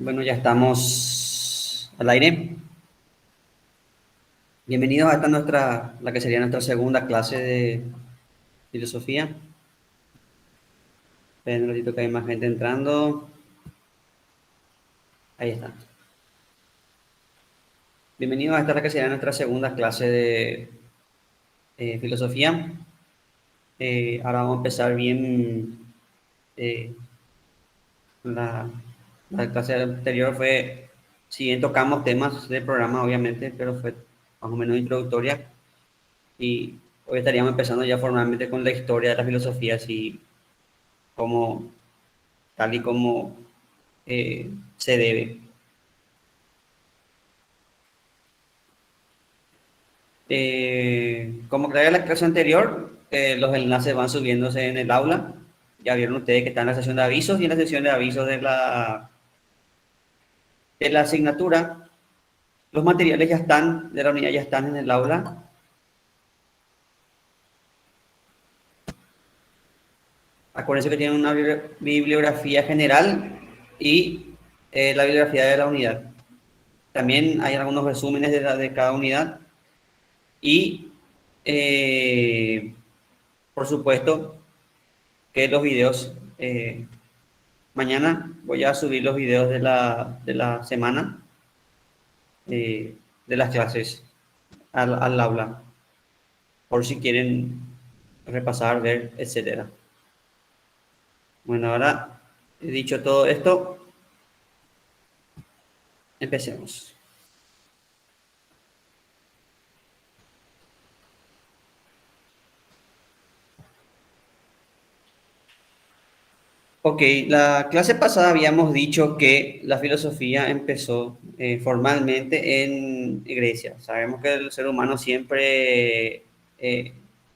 Bueno, ya estamos al aire. Bienvenidos a la que sería nuestra segunda clase de filosofía. Esperen un ratito que hay más gente entrando. Ahí está. Bienvenidos a la que sería nuestra segunda clase de filosofía. Ahora vamos a empezar bien. eh, la, la clase anterior fue, si bien tocamos temas del programa, obviamente, pero fue más o menos introductoria. Y hoy estaríamos empezando ya formalmente con la historia de la filosofía, así como tal y como se debe. Como creé la clase anterior, los enlaces van subiéndose en el aula. Ya vieron ustedes que está en la sesión de avisos y en la sesión de avisos de la asignatura. Los materiales ya están, de la unidad ya están en el aula. Acuérdense que tienen una bibliografía general y la bibliografía de la unidad. También hay algunos resúmenes de cada unidad y, por supuesto, que los videos, mañana voy a subir los videos de la semana, de las clases al aula, por si quieren repasar, ver, etcétera. Bueno, ahora he dicho todo esto, empecemos. Ok, la clase pasada habíamos dicho que la filosofía empezó formalmente en Grecia. Sabemos que el ser humano siempre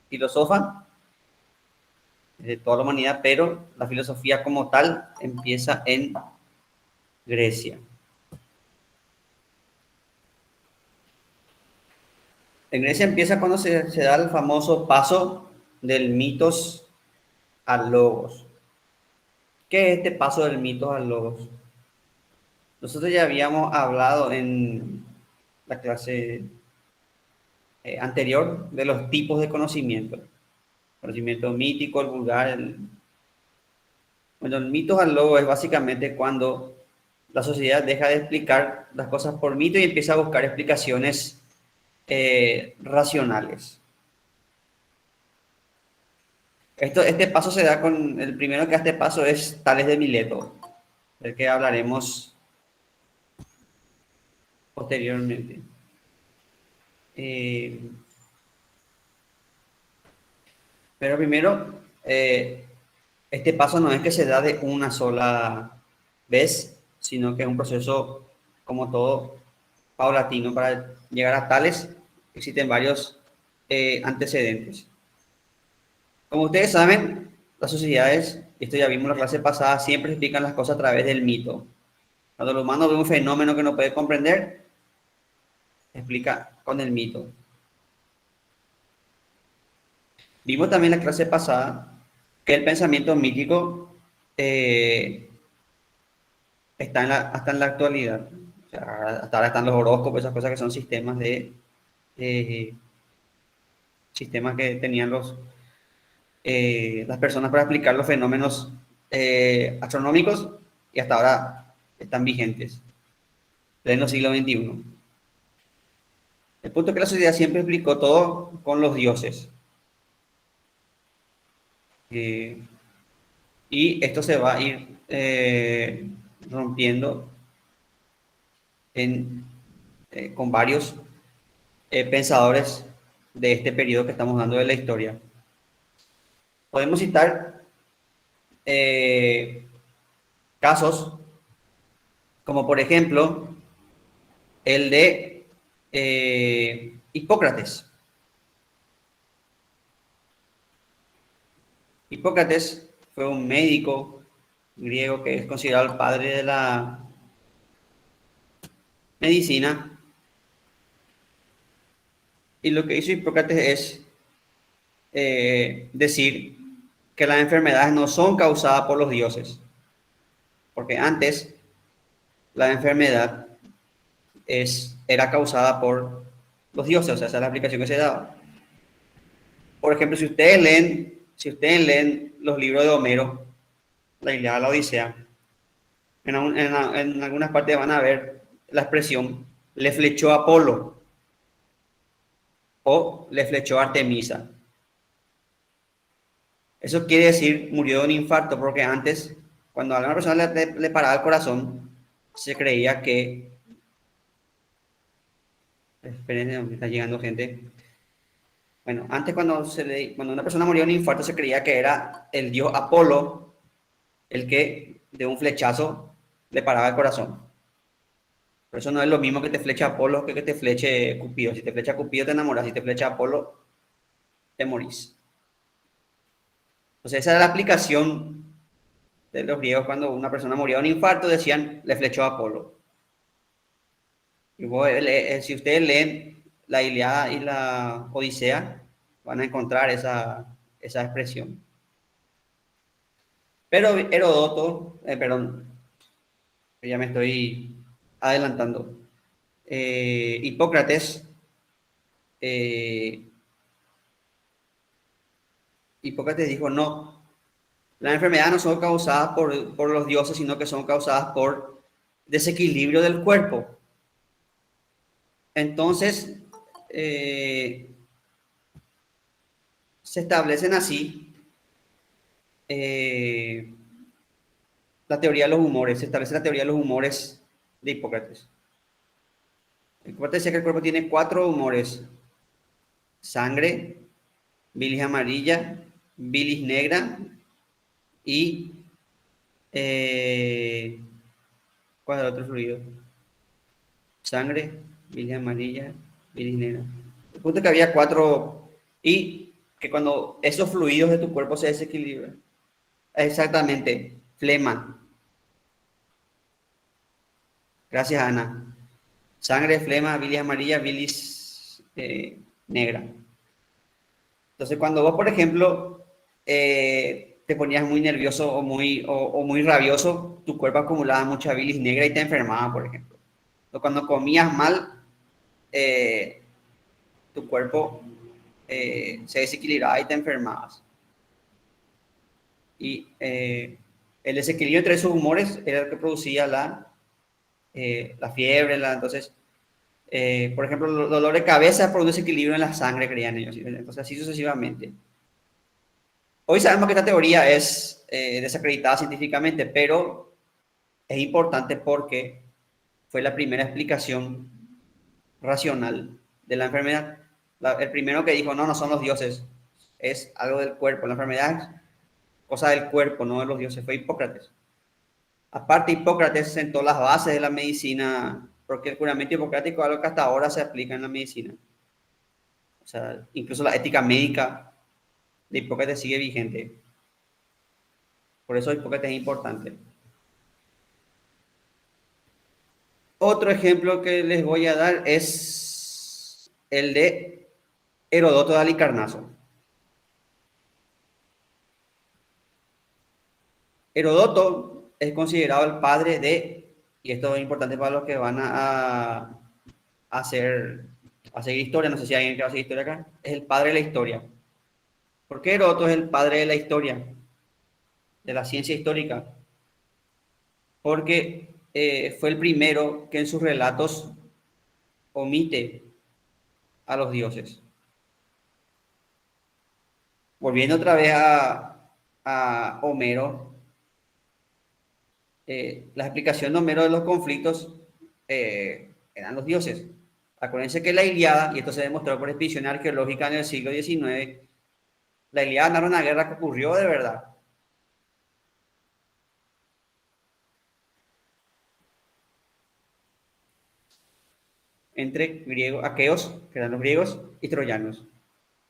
filosofa de toda la humanidad, pero la filosofía como tal empieza en Grecia. En Grecia empieza cuando se da el famoso paso del mitos al logos. ¿Qué es este paso del mitos al logos? Nosotros ya habíamos hablado en la clase anterior de los tipos de conocimiento. Conocimiento mítico, el vulgar. Bueno, el mitos al logo es básicamente cuando la sociedad deja de explicar las cosas por mito y empieza a buscar explicaciones racionales. Este paso se da con, el primero que da este paso es Tales de Mileto, del que hablaremos posteriormente. Eh, pero primero, este paso no es que se da de una sola vez, sino que es un proceso, como todo, paulatino. Para llegar a Tales existen varios antecedentes. Como ustedes saben, las sociedades, esto ya vimos en la clase pasada, siempre explican las cosas a través del mito. Cuando el humano ve un fenómeno que no puede comprender, explica con el mito. Vimos también en la clase pasada que el pensamiento mítico eh, está hasta en la actualidad. O sea, hasta ahora están los horóscopos, esas cosas que son eh, sistemas que tenían las personas para explicar los fenómenos astronómicos y hasta ahora están vigentes, en el siglo XXI. El punto es que la sociedad siempre explicó todo con los dioses. Eh, y esto se va a ir rompiendo en, con varios pensadores de este periodo que estamos dando de la historia. Podemos citar casos como por ejemplo el de Hipócrates. Hipócrates fue un médico griego que es considerado el padre de la medicina. Y lo que hizo Hipócrates es decir que las enfermedades no son causadas por los dioses. Porque antes la enfermedad era causada por los dioses, o sea, esa es la explicación que se daba. Por ejemplo, si ustedes leen los libros de Homero, la Ilíada, la Odisea, en algunas partes van a ver la expresión le flechó Apolo o le flechó Artemisa. Eso quiere decir murió de un infarto, porque antes, cuando a una persona le paraba el corazón, se creía que... Esperen, me está llegando gente. Bueno, antes cuando una persona moría de un infarto se creía que era el dios Apolo el que de un flechazo le paraba el corazón. Por eso no es lo mismo que te fleche Apolo que te fleche Cupido. Si te flecha Cupido te enamoras, si te flecha Apolo te morís. Entonces esa era la aplicación de los griegos cuando una persona moría de un infarto, decían le flechó Apolo. Y si ustedes leen la Ilíada y la Odisea, van a encontrar esa expresión. Pero Heródoto, perdón, ya me estoy adelantando. Hipócrates, eh, Hipócrates dijo, no, las enfermedades no son causadas por los dioses, sino que son causadas por desequilibrio del cuerpo. Entonces, se establecen así la teoría de los humores, se establece la teoría de los humores de Hipócrates. Hipócrates decía que el cuerpo tiene 4 humores: sangre, bilis amarilla, bilis negra y ¿cuál es el otro fluido? Sangre, bilis amarilla, bilis negra. El punto es que había 4 y que cuando esos fluidos de tu cuerpo se desequilibran, exactamente, flema. Gracias, Ana. Sangre, flema, bilis amarilla, bilis negra. Entonces, cuando vos, por ejemplo, te ponías muy nervioso o muy rabioso, tu cuerpo acumulaba mucha bilis negra y te enfermaba, por ejemplo. O cuando comías mal, eh, tu cuerpo se desequilibraba y te enfermabas. Y el desequilibrio entre esos humores era el que producía la fiebre. Entonces, por ejemplo, el dolor de cabeza por un desequilibrio en la sangre, creían ellos. Entonces, así sucesivamente. Hoy sabemos que esta teoría es desacreditada científicamente, pero es importante porque fue la primera explicación racional de la enfermedad. El primero que dijo, no, no son los dioses, es algo del cuerpo. La enfermedad es cosa del cuerpo, no de los dioses, fue Hipócrates. Aparte, Hipócrates sentó las bases de la medicina, porque el juramento hipocrático es algo que hasta ahora se aplica en la medicina. O sea, incluso la ética médica de Hipócrates sigue vigente. Por eso Hipócrates es importante. Otro ejemplo que les voy a dar es el de Heródoto de Halicarnaso. Heródoto es considerado el padre de, y esto es importante para los que van a seguir historia, no sé si hay alguien que va a seguir historia acá, es el padre de la historia. ¿Por qué Heródoto es el padre de la historia? De la ciencia histórica. Porque fue el primero que en sus relatos omite a los dioses. Volviendo otra vez a Homero, la explicación de Homero de los conflictos eran los dioses. Acuérdense que la Ilíada, y esto se demostró por expedición arqueológica en el siglo XIX, la Ilíada narra una guerra que ocurrió de verdad. Entre aqueos, que eran los griegos, y troyanos.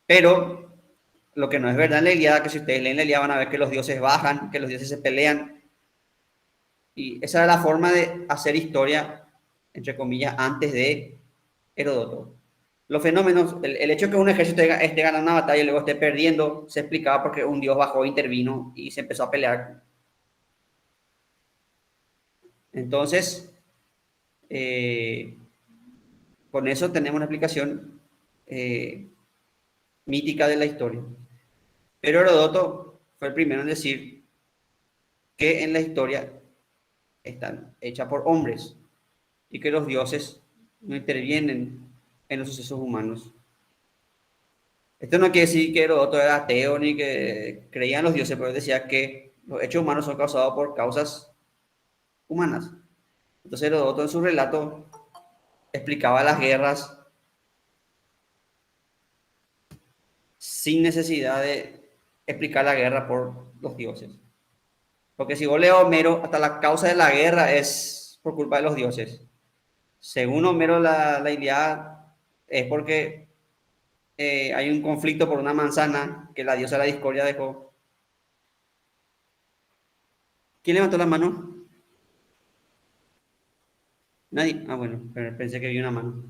Pero lo que no es verdad en la Ilíada, que si ustedes leen la Ilíada van a ver que los dioses bajan, que los dioses se pelean. Y esa era la forma de hacer historia, entre comillas, antes de Heródoto. Los fenómenos, el hecho de que un ejército esté ganando una batalla y luego esté perdiendo, se explicaba porque un dios bajó, intervino y se empezó a pelear. Entonces, Eh, con eso tenemos una explicación eh, mítica de la historia. Pero Heródoto fue el primero en decir que en la historia están hechas por hombres y que los dioses no intervienen en los sucesos humanos. Esto no quiere decir que Heródoto era ateo ni que creía en los dioses, pero decía que los hechos humanos son causados por causas humanas. Entonces Heródoto en su relato explicaba las guerras sin necesidad de explicar la guerra por los dioses. Porque si vos lees a Homero, hasta la causa de la guerra es por culpa de los dioses. Según Homero, la Ilíada es porque hay un conflicto por una manzana que la diosa de la discordia dejó. ¿Quién levantó la mano? Nadie. Ah, bueno, pero pensé que vi una mano.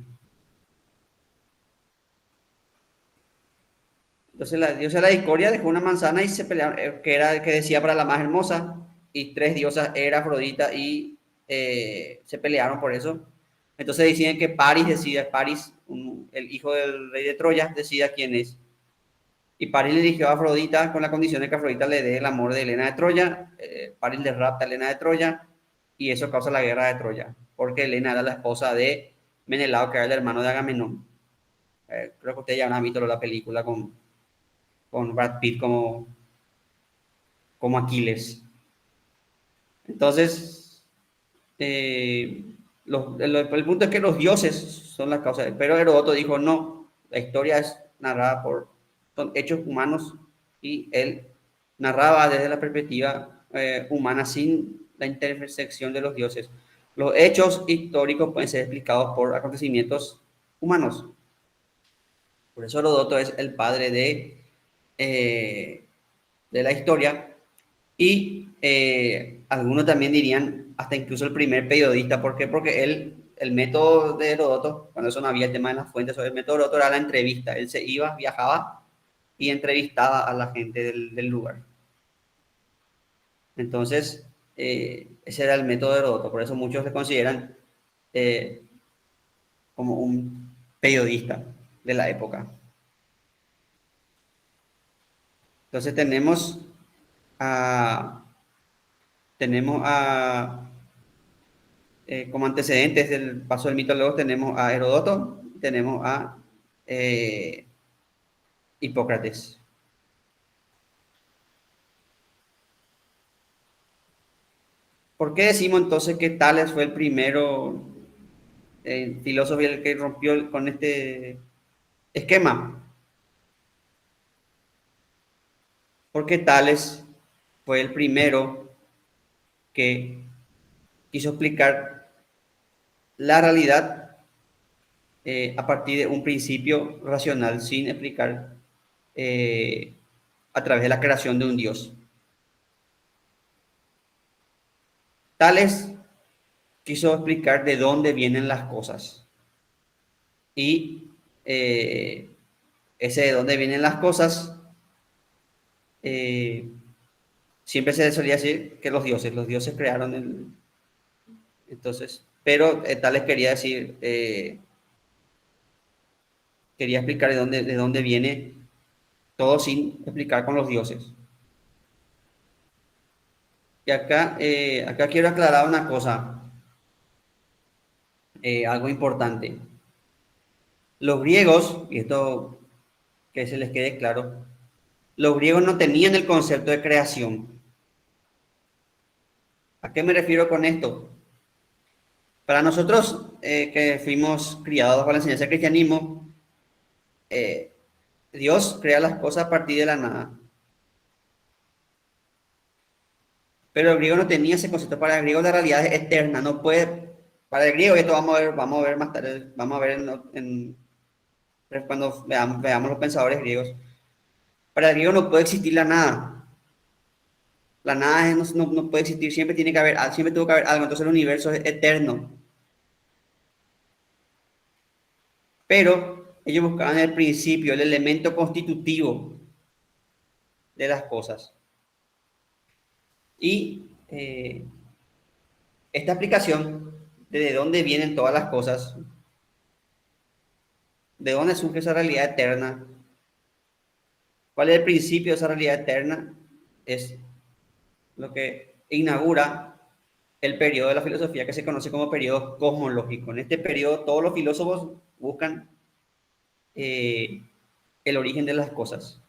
Entonces la diosa de la discordia dejó una manzana y se pelearon, que era que decía para la más hermosa, y tres diosas, Hera, Afrodita y se pelearon por eso. Entonces deciden que Paris decida, Paris, el hijo del rey de Troya, decida quién es. Y Paris le eligió a Afrodita con la condición de que Afrodita le dé el amor de Helena de Troya. Paris le rapta a Helena de Troya y eso causa la guerra de Troya, porque Helena era la esposa de Menelao, que era el hermano de Agamenón. Creo que ustedes ya han visto la película con Brad Pitt como Aquiles. Entonces, el punto es que los dioses son las causas, pero Heródoto dijo no, la historia es narrada son hechos humanos y él narraba desde la perspectiva humana sin la intersección de los dioses. Los hechos históricos pueden ser explicados por acontecimientos humanos. Por eso Heródoto es el padre eh, de la historia y algunos también dirían hasta incluso el primer periodista. ¿Por qué? Porque él, el método de Heródoto, cuando eso no había el tema de las fuentes, el método de Heródoto era la entrevista. Él se iba, viajaba y entrevistaba a la gente del lugar. Entonces, ese era el método de Heródoto. Por eso muchos le consideran eh, como un periodista de la época. Entonces a, tenemos como antecedentes del paso del mito a Logos, tenemos a Heródoto, tenemos a eh, Hipócrates. ¿Por qué decimos entonces que Tales fue el primero filósofo el que rompió con este esquema? Porque Tales fue el primero que quiso explicar la realidad a partir de un principio racional, sin explicar eh, a través de la creación de un Dios. Tales quiso explicar de dónde vienen las cosas. Y ese de dónde vienen las cosas, eh, siempre se solía decir que los dioses crearon entonces, pero Tales quería decir, quería explicar de dónde viene todo sin explicar con los dioses. Y acá quiero aclarar una cosa, algo importante. Los griegos, y esto que se les quede claro, los griegos no tenían el concepto de creación. ¿A qué me refiero con esto? Para nosotros que fuimos criados bajo la enseñanza del cristianismo, eh, Dios crea las cosas a partir de la nada. Pero el griego no tenía ese concepto. Para el griego la realidad es eterna, no puede. Para el griego, esto vamos a ver más tarde, vamos a ver cuando veamos los pensadores griegos. Para el griego no puede existir la nada. La nada no puede existir, siempre tiene que haber, siempre tuvo que haber algo, entonces el universo es eterno. Pero ellos buscaban el principio, el elemento constitutivo de las cosas. Y esta explicación de dónde vienen todas las cosas, de dónde surge esa realidad eterna, cuál es el principio de esa realidad eterna, es lo que inaugura el periodo de la filosofía que se conoce como periodo cosmológico. En este periodo todos los filósofos buscan eh, el origen de las cosas.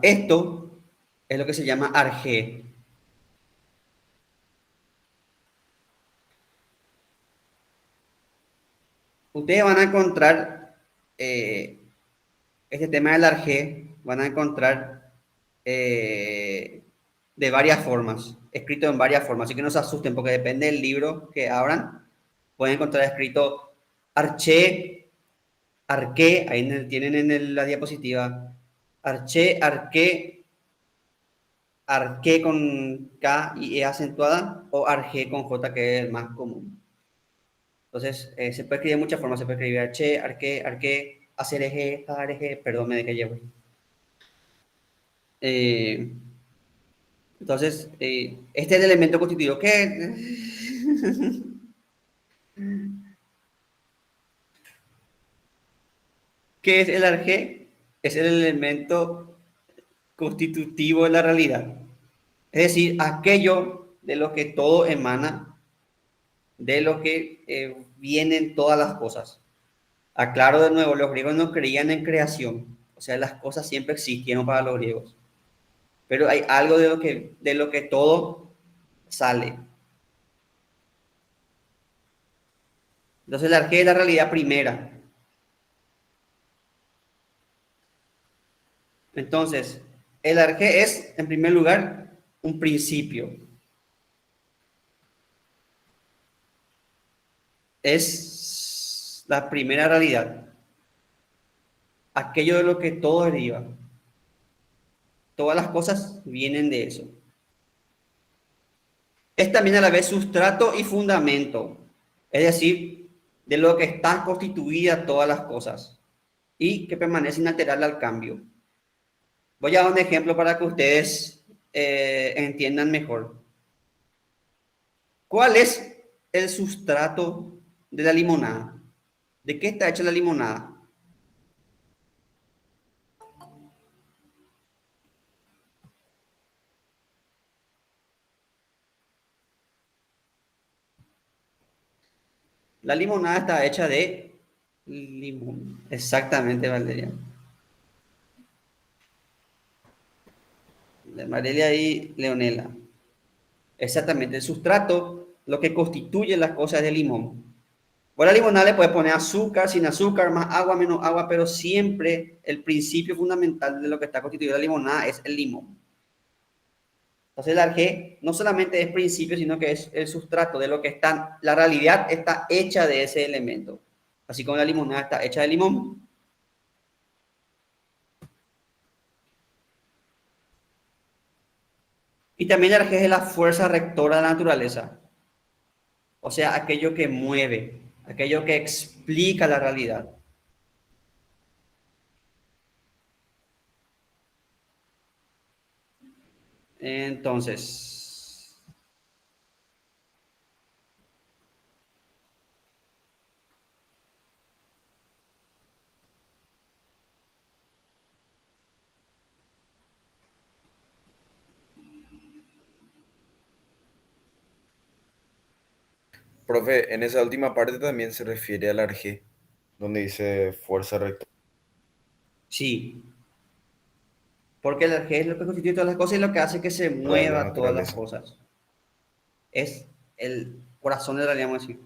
Esto es lo que se llama arjé. Ustedes van a encontrar este tema del arjé, van a encontrar de varias formas, escrito en varias formas, así que no se asusten porque depende del libro que abran, pueden encontrar escrito arché, arqué, ahí tienen en la diapositiva, arché, arqué, arqué con K y E acentuada o arjé con J, que es el más común. Entonces, se puede escribir de muchas formas. Se puede escribir arché, arqué, arqué, hacer eje, areje, perdón, me dejé llevar. Eh, entonces, este es el elemento constitutivo. ¿Qué es el arjé? Es el elemento constitutivo de la realidad. Es decir, aquello de lo que todo emana, de lo que vienen todas las cosas. Aclaro de nuevo, los griegos no creían en creación. O sea, las cosas siempre existieron para los griegos. Pero hay algo de lo que todo sale. Entonces, el arjé es la realidad primera. Entonces, el arjé es, en primer lugar, un principio. Es la primera realidad. Aquello de lo que todo deriva. Todas las cosas vienen de eso. Es también a la vez sustrato y fundamento. Es decir, de lo que están constituidas todas las cosas y que permanece inalterable al cambio. Voy a dar un ejemplo para que ustedes entiendan mejor. ¿Cuál es el sustrato de la limonada? ¿De qué está hecha la limonada? La limonada está hecha de limón. Exactamente, Valeria. De Valeria y Leonela. Exactamente, el sustrato, lo que constituye las cosas de limón. Vos la limonada le puedes poner azúcar, sin azúcar, más agua, menos agua, pero siempre el principio fundamental de lo que está constituida la limonada es el limón. Entonces el arjé no solamente es principio, sino que es el sustrato de lo que está, la realidad está hecha de ese elemento. Así como la limonada está hecha de limón. Y también el arjé es la fuerza rectora de la naturaleza. O sea, aquello que mueve, aquello que explica la realidad. Entonces, Profe, en esa última parte también se refiere al arjé, donde dice fuerza recta. sí, porque el arjé es lo que constituye todas las cosas y lo que hace que se De la mueva todas las naturaleza. cosas. Es el corazón de la realidad, vamos a decir.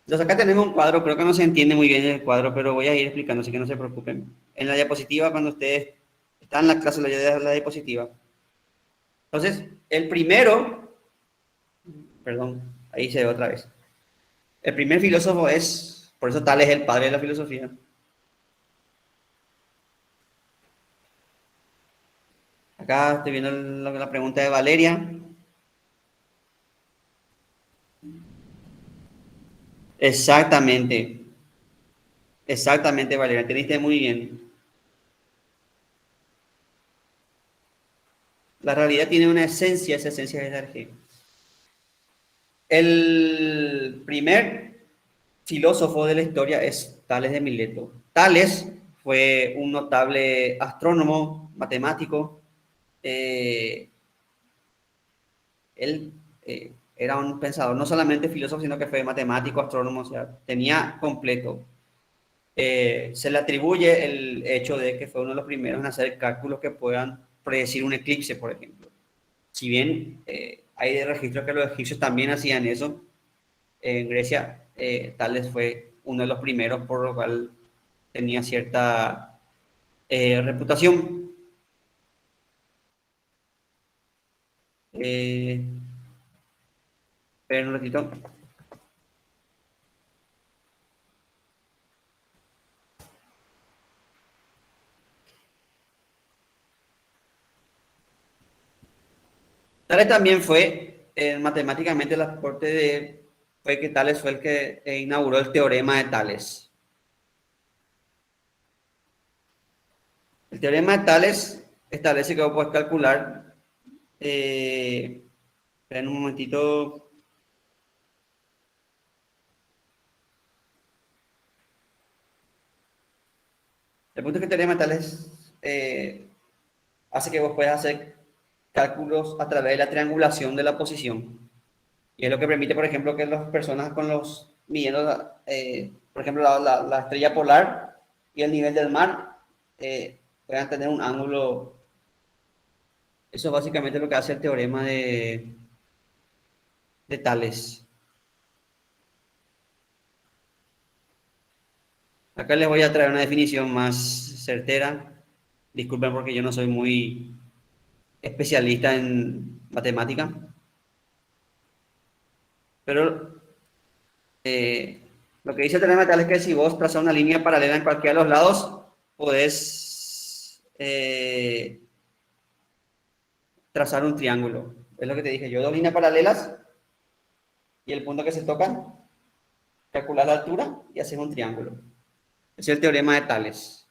Entonces acá tenemos un cuadro, creo que no se entiende muy bien el cuadro, pero voy a ir explicando, así que no se preocupen. En la diapositiva, cuando ustedes están en la clase, la diapositiva. Entonces, el primero, perdón, ahí se ve otra vez. El primer filósofo es, por eso tal es el padre de la filosofía. Acá estoy viendo la pregunta de Valeria. Exactamente, exactamente, Valeria, entendiste muy bien. La realidad tiene una esencia, esa esencia es la energía. El primer filósofo de la historia es Tales de Mileto. Tales fue un notable astrónomo, matemático. Eh, él era un pensador, no solamente filósofo, sino que fue matemático, astrónomo, o sea, tenía completo. Se le atribuye el hecho de que fue uno de los primeros en hacer cálculos que puedan predecir un eclipse, por ejemplo. Si bien hay registros que los egipcios también hacían eso, en Grecia Tales fue uno de los primeros, por lo cual tenía cierta reputación. Eh, pero un ratito. Tales también fue, matemáticamente, el aporte fue que Tales fue el que inauguró el teorema de Tales. El teorema de Tales establece que vos podés calcular, en un momentito, el punto es que el teorema de Tales hace que vos puedas hacer cálculos a través de la triangulación de la posición. Y es lo que permite, por ejemplo, que las personas con los midiendo, por ejemplo, la estrella polar y el nivel del mar puedan tener un ángulo. Eso es básicamente lo que hace el teorema de Tales. Acá les voy a traer una definición más certera. Disculpen porque yo no soy muy especialista en matemática, pero lo que dice el teorema de Tales es que si vos trazas una línea paralela en cualquiera de los lados, podés trazar un triángulo. Es lo que te dije yo, dos líneas paralelas y el punto que se tocan, calcular la altura y hacer un triángulo. Ese es el teorema de Tales.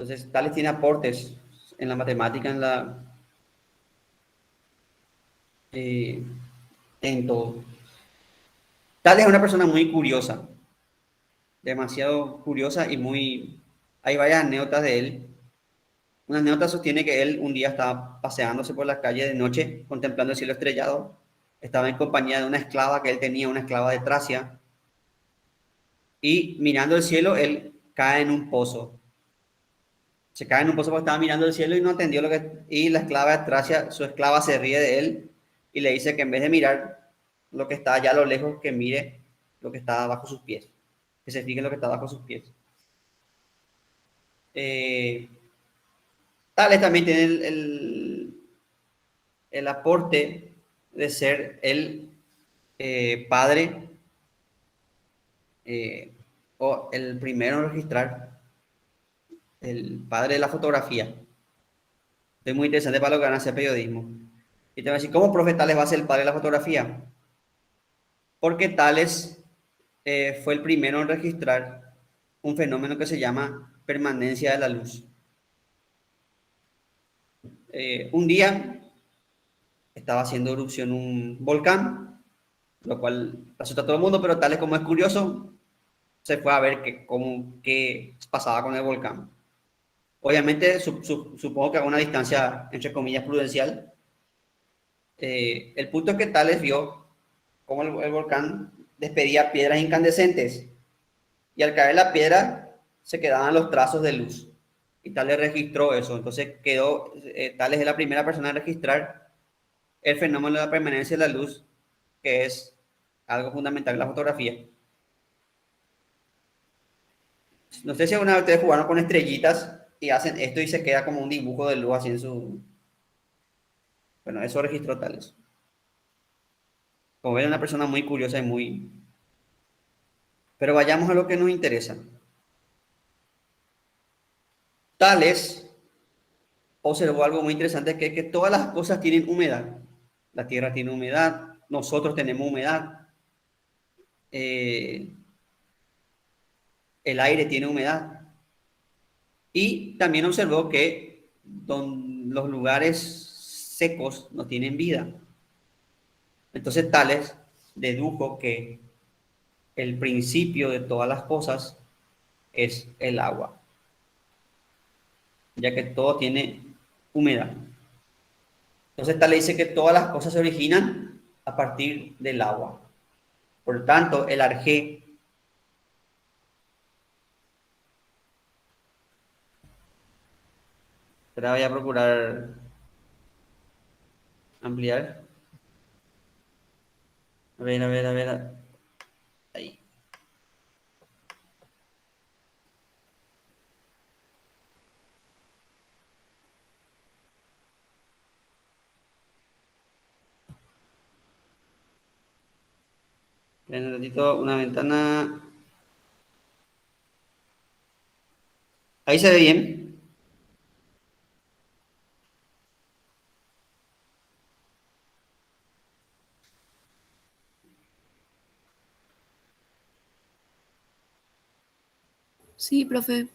Entonces, Tales tiene aportes en la matemática, eh, en todo. Tales es una persona muy curiosa, demasiado curiosa y muy... Hay varias anécdotas de él. Una anécdota sostiene que él un día estaba paseándose por la calle de noche, contemplando el cielo estrellado. Estaba en compañía de una esclava que él tenía, una esclava de Tracia, y mirando el cielo, él cae en un pozo. Se cae en un pozo porque estaba mirando el cielo y no entendió lo que... Y la esclava de Tracia, su esclava se ríe de él y le dice que en vez de mirar lo que está allá a lo lejos, que mire lo que está bajo sus pies. Que se fije en lo que está bajo sus pies. Eh, Tales también tiene el aporte de ser el padre eh, o el primero en registrar, el padre de la fotografía. Es muy interesante para los que van a hacer periodismo. Y te van a decir, ¿cómo profe Tales va a ser el padre de la fotografía? Porque Tales fue el primero en registrar un fenómeno que se llama permanencia de la luz. Un día estaba haciendo erupción un volcán, lo cual asusta a todo el mundo, pero Tales, como es curioso, se fue a ver qué pasaba con el volcán. Obviamente, supongo que a una distancia, entre comillas, prudencial. El punto es que Tales vio cómo el volcán despedía piedras incandescentes y al caer la piedra se quedaban los trazos de luz. Y Tales registró eso. Entonces Tales es la primera persona en registrar el fenómeno de la permanencia de la luz, que es algo fundamental en la fotografía. No sé si alguna vez ustedes jugaron con estrellitas y hacen esto y se queda como un dibujo de luz así en su... Bueno, eso registró Tales. Como ven, una persona muy curiosa y muy... Pero vayamos a lo que nos interesa. Tales observó algo muy interesante, que es que todas las cosas tienen humedad. La tierra tiene humedad, nosotros tenemos humedad, eh, el aire tiene humedad. Y también observó que los lugares secos no tienen vida. Entonces Tales dedujo que el principio de todas las cosas es el agua, ya que todo tiene humedad. Entonces Tales dice que todas las cosas se originan a partir del agua. Por tanto, el arjé, ahora voy a procurar ampliar. A ver, a ver, a ver. Ahí. Necesito una ventana. Ahí se ve bien. Sí, profe.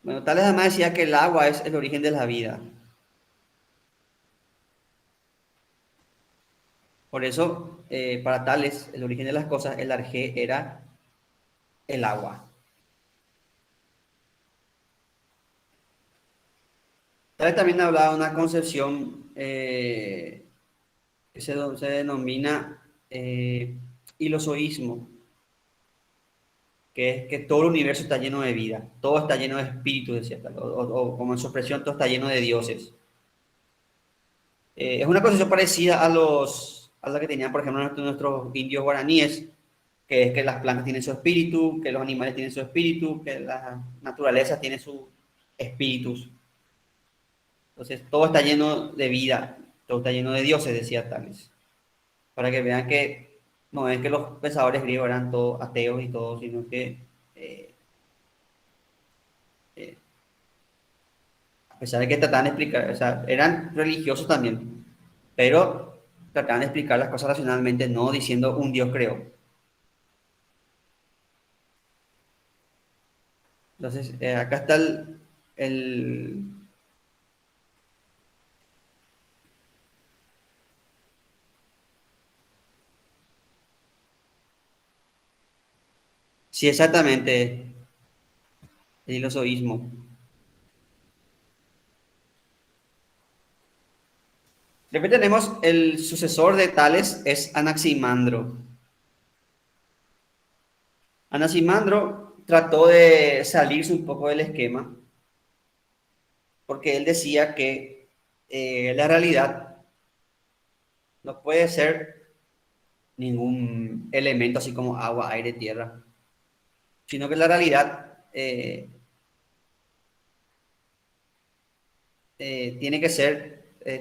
Bueno, Tales además decía que el agua es el origen de la vida. Por eso, para Tales, el origen de las cosas, el arjé era el agua. Tales también hablaba de una concepción que se denomina ilozoísmo, que es que todo el universo está lleno de vida, todo está lleno de espíritu, decía Tales, o como en su expresión, todo está lleno de dioses. Es una concepción parecida a la que tenían, por ejemplo, nuestros indios guaraníes, que es que las plantas tienen su espíritu, que los animales tienen su espíritu, que la naturaleza tiene sus espíritus. Entonces, todo está lleno de vida, todo está lleno de dioses, decía Tales. Para que vean que no es que los pensadores griegos eran todos ateos y todo, sino que eh, eh, a pesar de que trataban de explicar, o sea, eran religiosos también, pero trataban de explicar las cosas racionalmente, no diciendo un Dios creó. Entonces, acá está el, sí, exactamente, el ilozoísmo. Después tenemos el sucesor de Tales, es Anaximandro. Anaximandro trató de salirse un poco del esquema, porque él decía que la realidad no puede ser ningún elemento así como agua, aire, tierra, sino que la realidad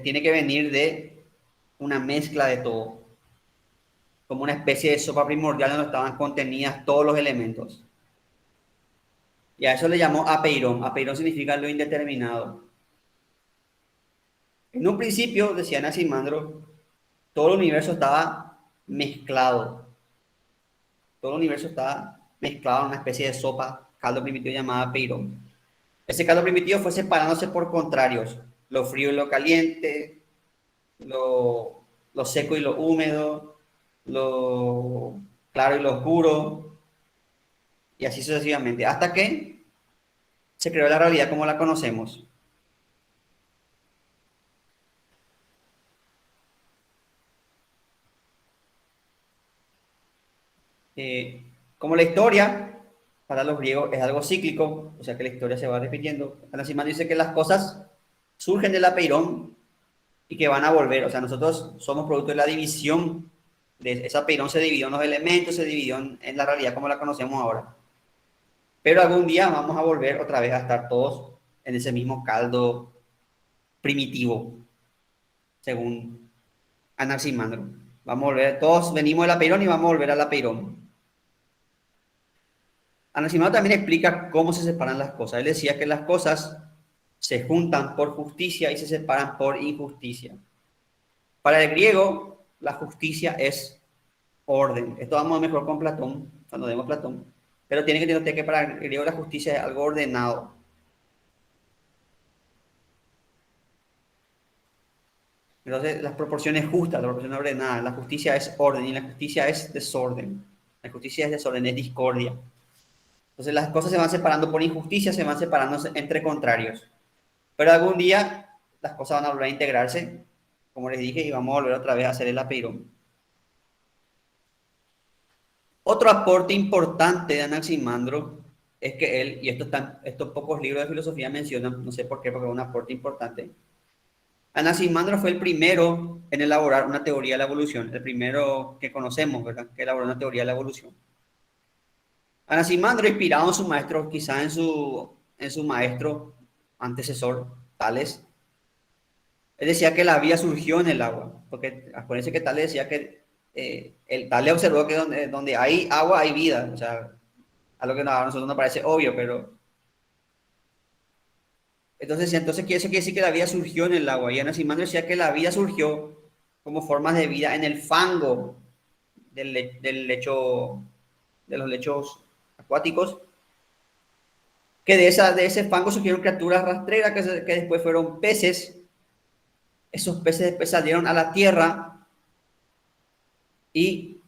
tiene que venir de una mezcla de todo, como una especie de sopa primordial donde estaban contenidas todos los elementos. Y a eso le llamó apeirón. Apeirón significa lo indeterminado. En un principio, decía Anaximandro, todo el universo estaba mezclado. Todo el universo estaba mezclado en una especie de sopa, caldo primitivo llamada peirón. Ese caldo primitivo fue separándose por contrarios, lo frío y lo caliente, lo seco y lo húmedo, lo claro y lo oscuro, y así sucesivamente, hasta que se creó la realidad como la conocemos. Como la historia para los griegos es algo cíclico, o sea que la historia se va repitiendo, Anaximandro dice que las cosas surgen del apeirón y que van a volver, o sea, nosotros somos producto de la división, de esa apeirón se dividió en los elementos, se dividió en la realidad como la conocemos ahora. Pero algún día vamos a volver otra vez a estar todos en ese mismo caldo primitivo, según Anaximandro. Vamos a volver, todos venimos del apeirón y vamos a volver al apeirón. Anaximandro también explica cómo se separan las cosas. Él decía que las cosas se juntan por justicia y se separan por injusticia. Para el griego, la justicia es orden. Esto vamos a mejor con Platón, cuando vemos Platón. Pero tiene que entender usted que para el griego la justicia es algo ordenado. Entonces, las proporciones justas, la proporción ordenada, la justicia es orden y la justicia es desorden. La justicia es desorden, es discordia. Entonces, las cosas se van separando por injusticia, se van separando entre contrarios. Pero algún día las cosas van a volver a integrarse, como les dije, y vamos a volver otra vez a hacer el apeirón. Otro aporte importante de Anaximandro es que él, y estos pocos libros de filosofía mencionan, no sé por qué, porque es un aporte importante. Anaximandro fue el primero en elaborar una teoría de la evolución, el primero que conocemos, ¿verdad? Que elaboró una teoría de la evolución. Anaximandro, inspirado en su maestro, quizá en su maestro antecesor, Tales, él decía que la vida surgió en el agua, porque acuérdense que Tales decía que el Tales observó que donde hay agua hay vida, o sea, a lo que a nosotros nos parece obvio, pero entonces eso quiere decir que la vida surgió en el agua. Y Anaximandro decía que la vida surgió como formas de vida en el fango del lecho, de los lechos acuáticos, que de ese fango surgieron criaturas rastreras que después fueron peces. Esos peces después salieron a la tierra y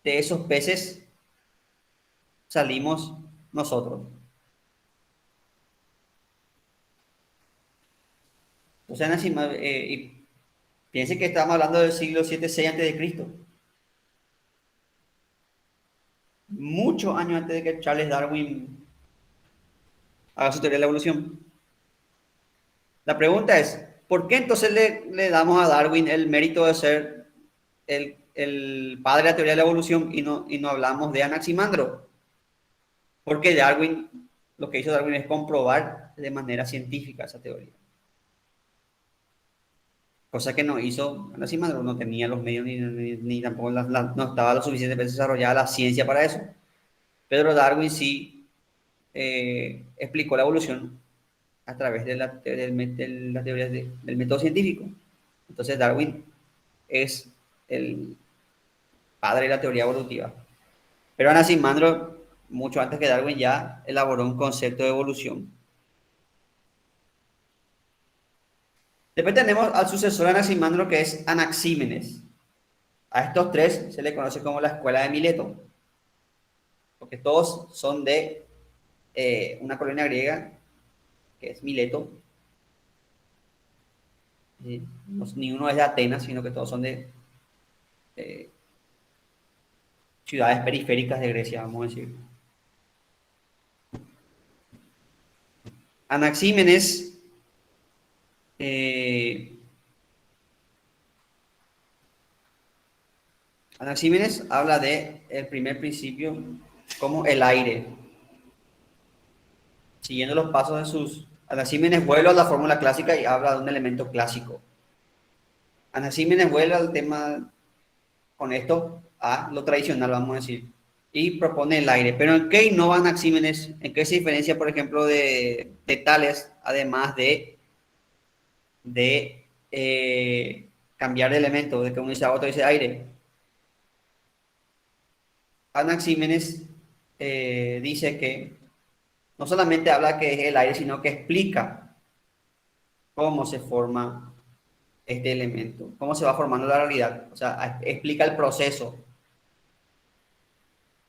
de esos peces salimos nosotros. Entonces, y piensen que estamos hablando del siglo 7-6 antes de Cristo, muchos años antes de que Charles Darwin haga su teoría de la evolución. La pregunta es, ¿por qué entonces le damos a Darwin el mérito de ser el padre de la teoría de la evolución y no hablamos de Anaximandro? Porque Darwin, lo que hizo Darwin es comprobar de manera científica esa teoría. Cosa que no hizo Anaximandro, no tenía los medios ni tampoco no estaba lo suficientemente desarrollada la ciencia para eso. Pedro Darwin sí explicó la evolución a través de la teoría del método científico. Entonces Darwin es el padre de la teoría evolutiva. Pero Anaximandro, mucho antes que Darwin, ya elaboró un concepto de evolución. Después tenemos al sucesor de Anaximandro, que es Anaxímenes. A estos tres se le conoce como la escuela de Mileto, porque todos son de una colonia griega, que es Mileto. Ni uno es de Atenas, sino que todos son de eh, ciudades periféricas de Grecia, vamos a decir. Anaxímenes eh, Anaxímenes habla de el primer principio como el aire, siguiendo los pasos de sus... Anaxímenes vuelve a la fórmula clásica y habla de un elemento clásico. Anaxímenes vuelve al tema con esto a lo tradicional, vamos a decir, y propone el aire. Pero ¿en qué innova Anaxímenes? ¿En qué se diferencia, por ejemplo, de Tales, además de cambiar de elemento, de que uno dice a otro dice aire? Anaxímenes dice que no solamente habla que es el aire, sino que explica cómo se forma este elemento, cómo se va formando la realidad, o sea, explica el proceso.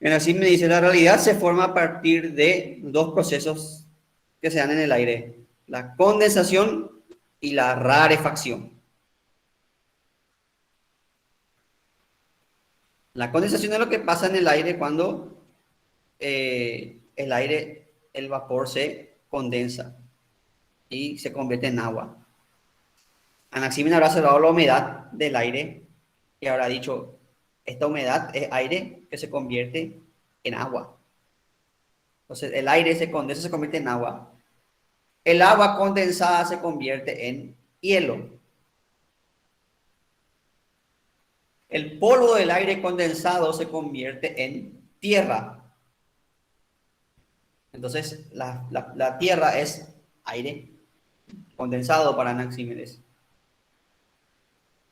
En así me dice, la realidad se forma a partir de dos procesos que se dan en el aire, la condensación y la rarefacción. La condensación es lo que pasa en el aire cuando el aire, el vapor se condensa y se convierte en agua. Anaxímenes habrá observado la humedad del aire y habrá dicho, esta humedad es aire que se convierte en agua. Entonces el aire se condensa, se convierte en agua. El agua condensada se convierte en hielo. El polvo del aire condensado se convierte en tierra. Entonces la tierra es aire condensado para Anaxímenes.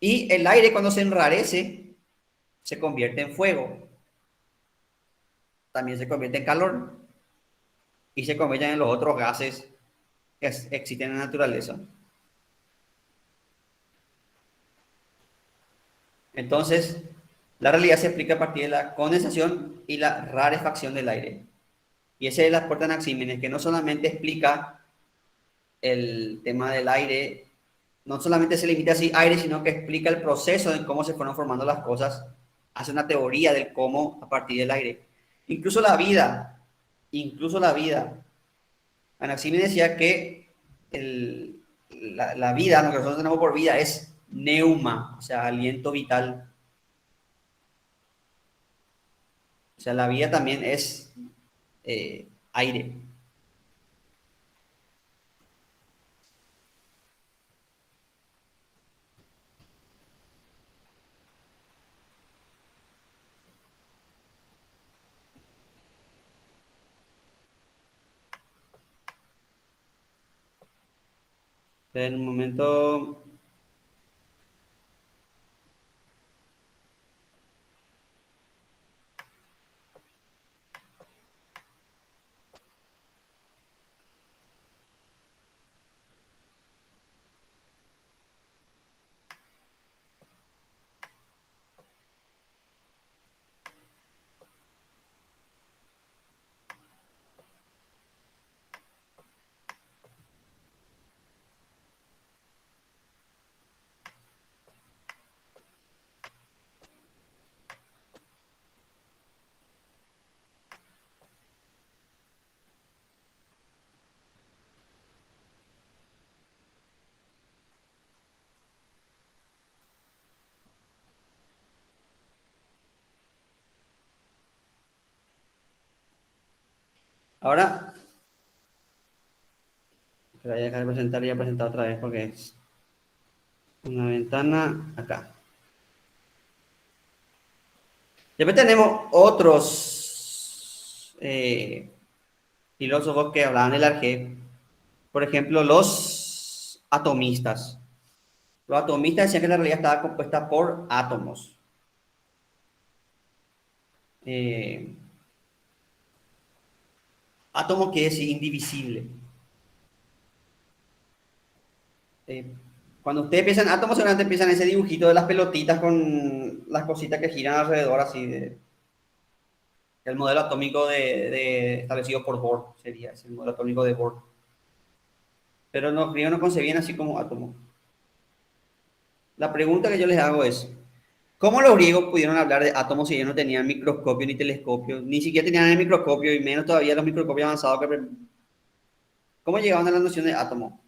Y el aire cuando se enrarece se convierte en fuego. también se convierte en calor y se convierten en los otros gases que existen en la naturaleza. Entonces, la realidad se explica a partir de la condensación y la rarefacción del aire. Y ese es el aporte de Anaxímenes, que no solamente explica el tema del aire, no solamente se limita así aire, sino que explica el proceso de cómo se fueron formando las cosas, hace una teoría del cómo a partir del aire. Incluso la vida, incluso la vida. Anaxímenes decía que la vida, lo que nosotros tenemos por vida, es neuma, o sea, aliento vital. O sea, la vida también es aire. En un momento, ahora, voy a dejar de presentar y a presentar otra vez porque es una ventana acá. Después tenemos otros filósofos que hablaban del arjé. Por ejemplo, los atomistas. Los atomistas decían que la realidad estaba compuesta por átomos. Eh, átomo quiere decir indivisible. Eh, Cuando ustedes piensan en átomos, seguramente piensan en ese dibujito de las pelotitas con las cositas que giran alrededor, así de el modelo atómico establecido por Bohr, sería ese, el modelo atómico de Bohr. Pero los griegos no concebían así como átomos. La pregunta que yo les hago es, ¿cómo los griegos pudieron hablar de átomos si ellos no tenían microscopio ni telescopio? Ni siquiera tenían el microscopio y menos todavía los microscopios avanzados que... ¿Cómo llegaban a la noción de átomo?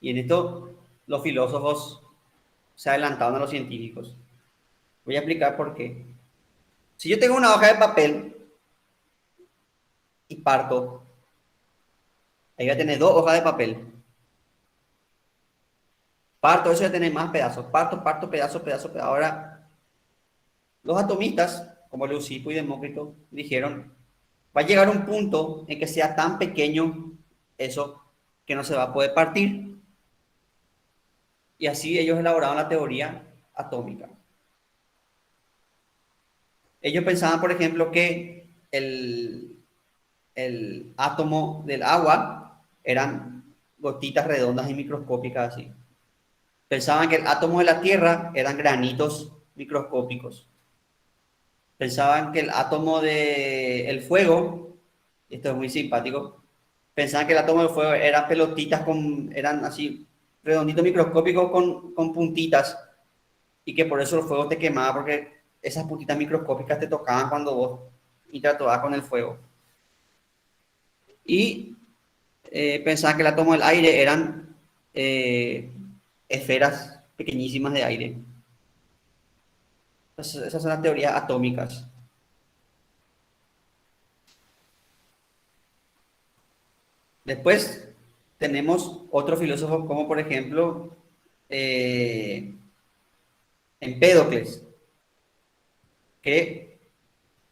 Y en esto los filósofos se adelantaron a los científicos. Voy a explicar por qué. Si yo tengo una hoja de papel y parto, ahí voy a tener dos hojas de papel. Parto, eso voy a tener más pedazos. Parto, pedazo. Ahora, los atomistas, como Leucipo y Demócrito, dijeron, va a llegar un punto en que sea tan pequeño eso que no se va a poder partir. Y así ellos elaboraron la teoría atómica. Ellos pensaban, por ejemplo, que el átomo del agua eran gotitas redondas y microscópicas así. Pensaban que el átomo de la Tierra eran granitos microscópicos. Pensaban que el átomo del fuego, esto es muy simpático, pensaban que el átomo del fuego eran pelotitas eran así redonditos microscópicos con puntitas y que por eso el fuego te quemaba porque esas puntitas microscópicas te tocaban cuando vos interactuabas con el fuego. Y pensaban que el átomo del aire eran esferas pequeñísimas de aire. Esas son las teorías atómicas. Después tenemos otros filósofos como por ejemplo eh, Empédocles, que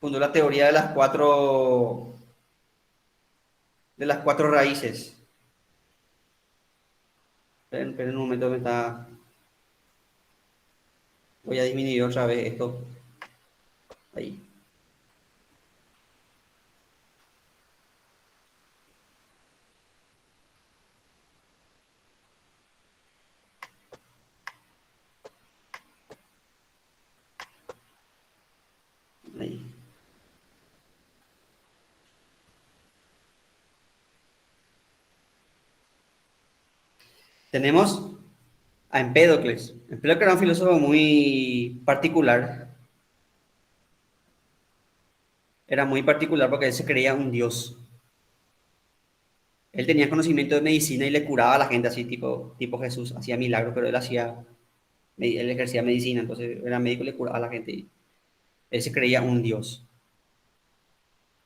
fundó la teoría de las cuatro raíces. Esperen un momento, voy a disminuir otra vez esto. Ahí, ahí. Tenemos a Empédocles. Empédocles era un filósofo muy particular. Era muy particular porque él se creía un dios. Él tenía conocimiento de medicina y le curaba a la gente así, tipo Jesús. Hacía milagros, pero él ejercía medicina, entonces era médico y le curaba a la gente. Y él se creía un dios.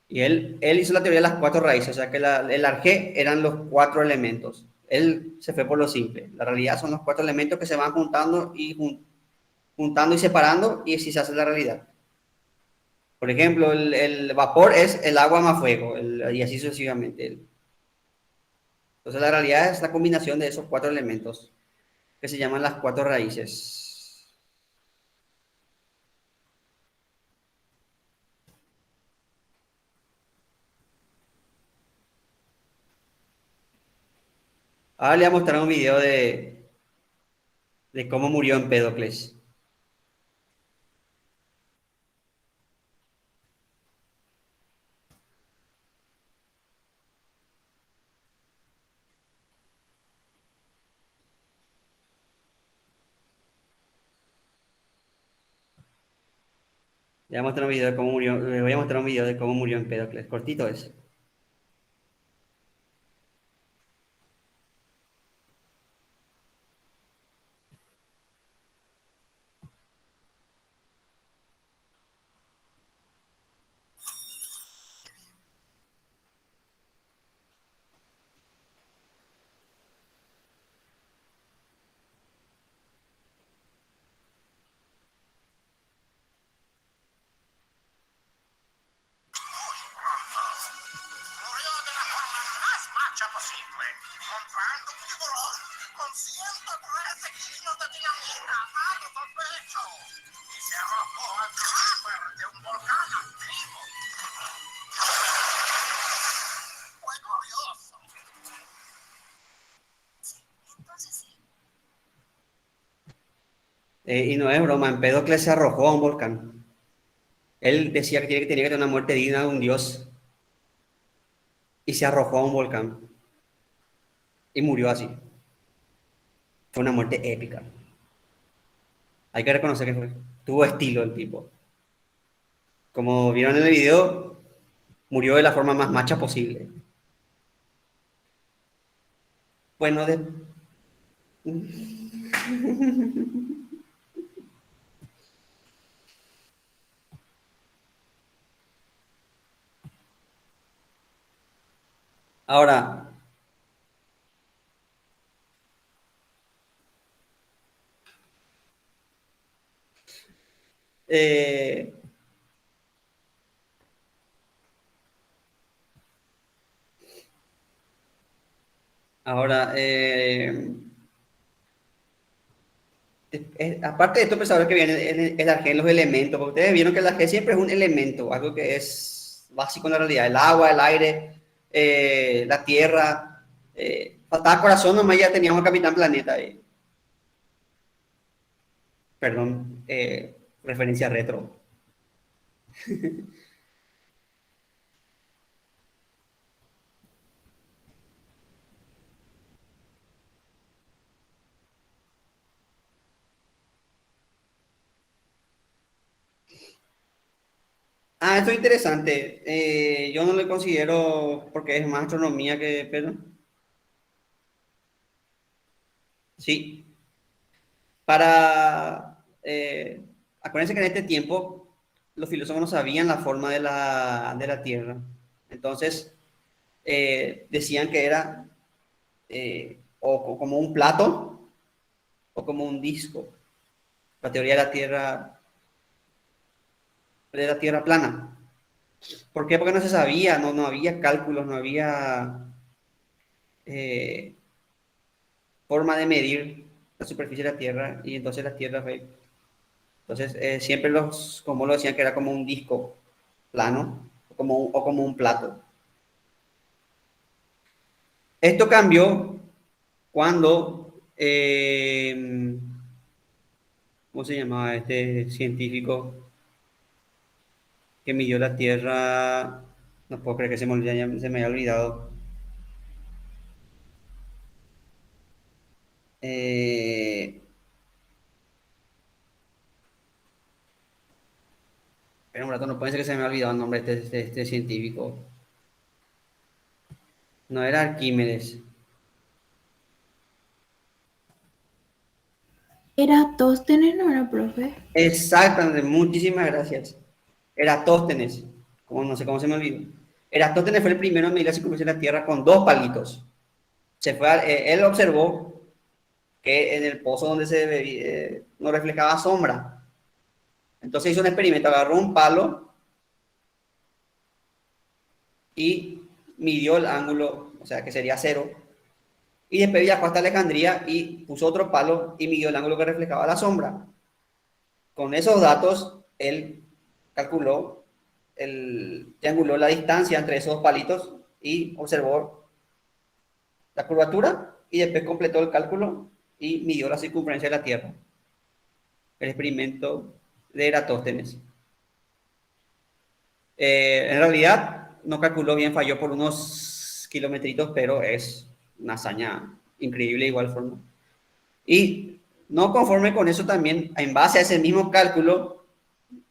Y él hizo la teoría de las cuatro raíces, o sea que el arjé eran los cuatro elementos. Él se fue por lo simple. La realidad son los cuatro elementos que se van juntando y separando y así se hace la realidad. Por ejemplo, el vapor es el agua más fuego y así sucesivamente. Entonces la realidad es la combinación de esos cuatro elementos que se llaman las cuatro raíces. Ahora le voy a mostrar un video de cómo murió Empédocles. Le voy a mostrar un video de cómo murió, le voy a mostrar un video de cómo murió Empédocles. Cortito es. Murió de la forma más macha posible, montando un tiburón con 113 kilos de dinamita atados al pecho y se arrojó al cráter de un volcán activo. Fue glorioso. Sí, entonces sí. Y no es broma, Empédocles se arrojó a un volcán. Él decía que tenía que tener una muerte digna de un dios y se arrojó a un volcán y murió así. Fue una muerte épica. Hay que reconocer que fue. Tuvo estilo el tipo. Como vieron en el video, murió de la forma más macha posible. Bueno, ahora, eh, ahora, aparte de estos pensadores que vienen, el Arjé en los elementos, porque ustedes vieron que el Arjé siempre es un elemento, algo que es básico en la realidad, el agua, el aire, la tierra. Faltaba corazón, nomás ya teníamos a Capitán Planeta ahí. Perdón, referencia retro. Ah, esto es interesante. Yo no le considero, porque es más astronomía que Pedro. Sí, acuérdense que en este tiempo los filósofos no sabían la forma de la Tierra. Entonces, decían que era como un plato o como un disco. La teoría de la Tierra plana. ¿Por qué? Porque no se sabía, no había cálculos, no había eh, forma de medir la superficie de la Tierra y entonces la Tierra fue Entonces, siempre los, como lo decían, que era como un disco plano o como un plato. Esto cambió cuando, ¿cómo se llamaba este científico que midió la Tierra? No puedo creer que se me haya olvidado. Eh, pero un rato no puede ser que se me haya olvidado el nombre de este científico. No era Arquímedes. Eratóstenes, ¿no era, profe? Exactamente, muchísimas gracias. Eratóstenes, como no sé cómo se me olvidó. Eratóstenes fue el primero en medir la circunferencia de la Tierra con dos palitos. Él observó que en el pozo donde no reflejaba sombra. Entonces hizo un experimento, agarró un palo y midió el ángulo, o sea que sería cero. Y después viajó hasta Alejandría y puso otro palo y midió el ángulo que reflejaba la sombra. Con esos datos, él calculó, trianguló la distancia entre esos dos palitos y observó la curvatura y después completó el cálculo y midió la circunferencia de la Tierra. El experimento de Eratóstenes. En realidad, no calculó bien, falló por unos kilometritos, pero es una hazaña increíble de igual forma. Y no conforme con eso también, en base a ese mismo cálculo,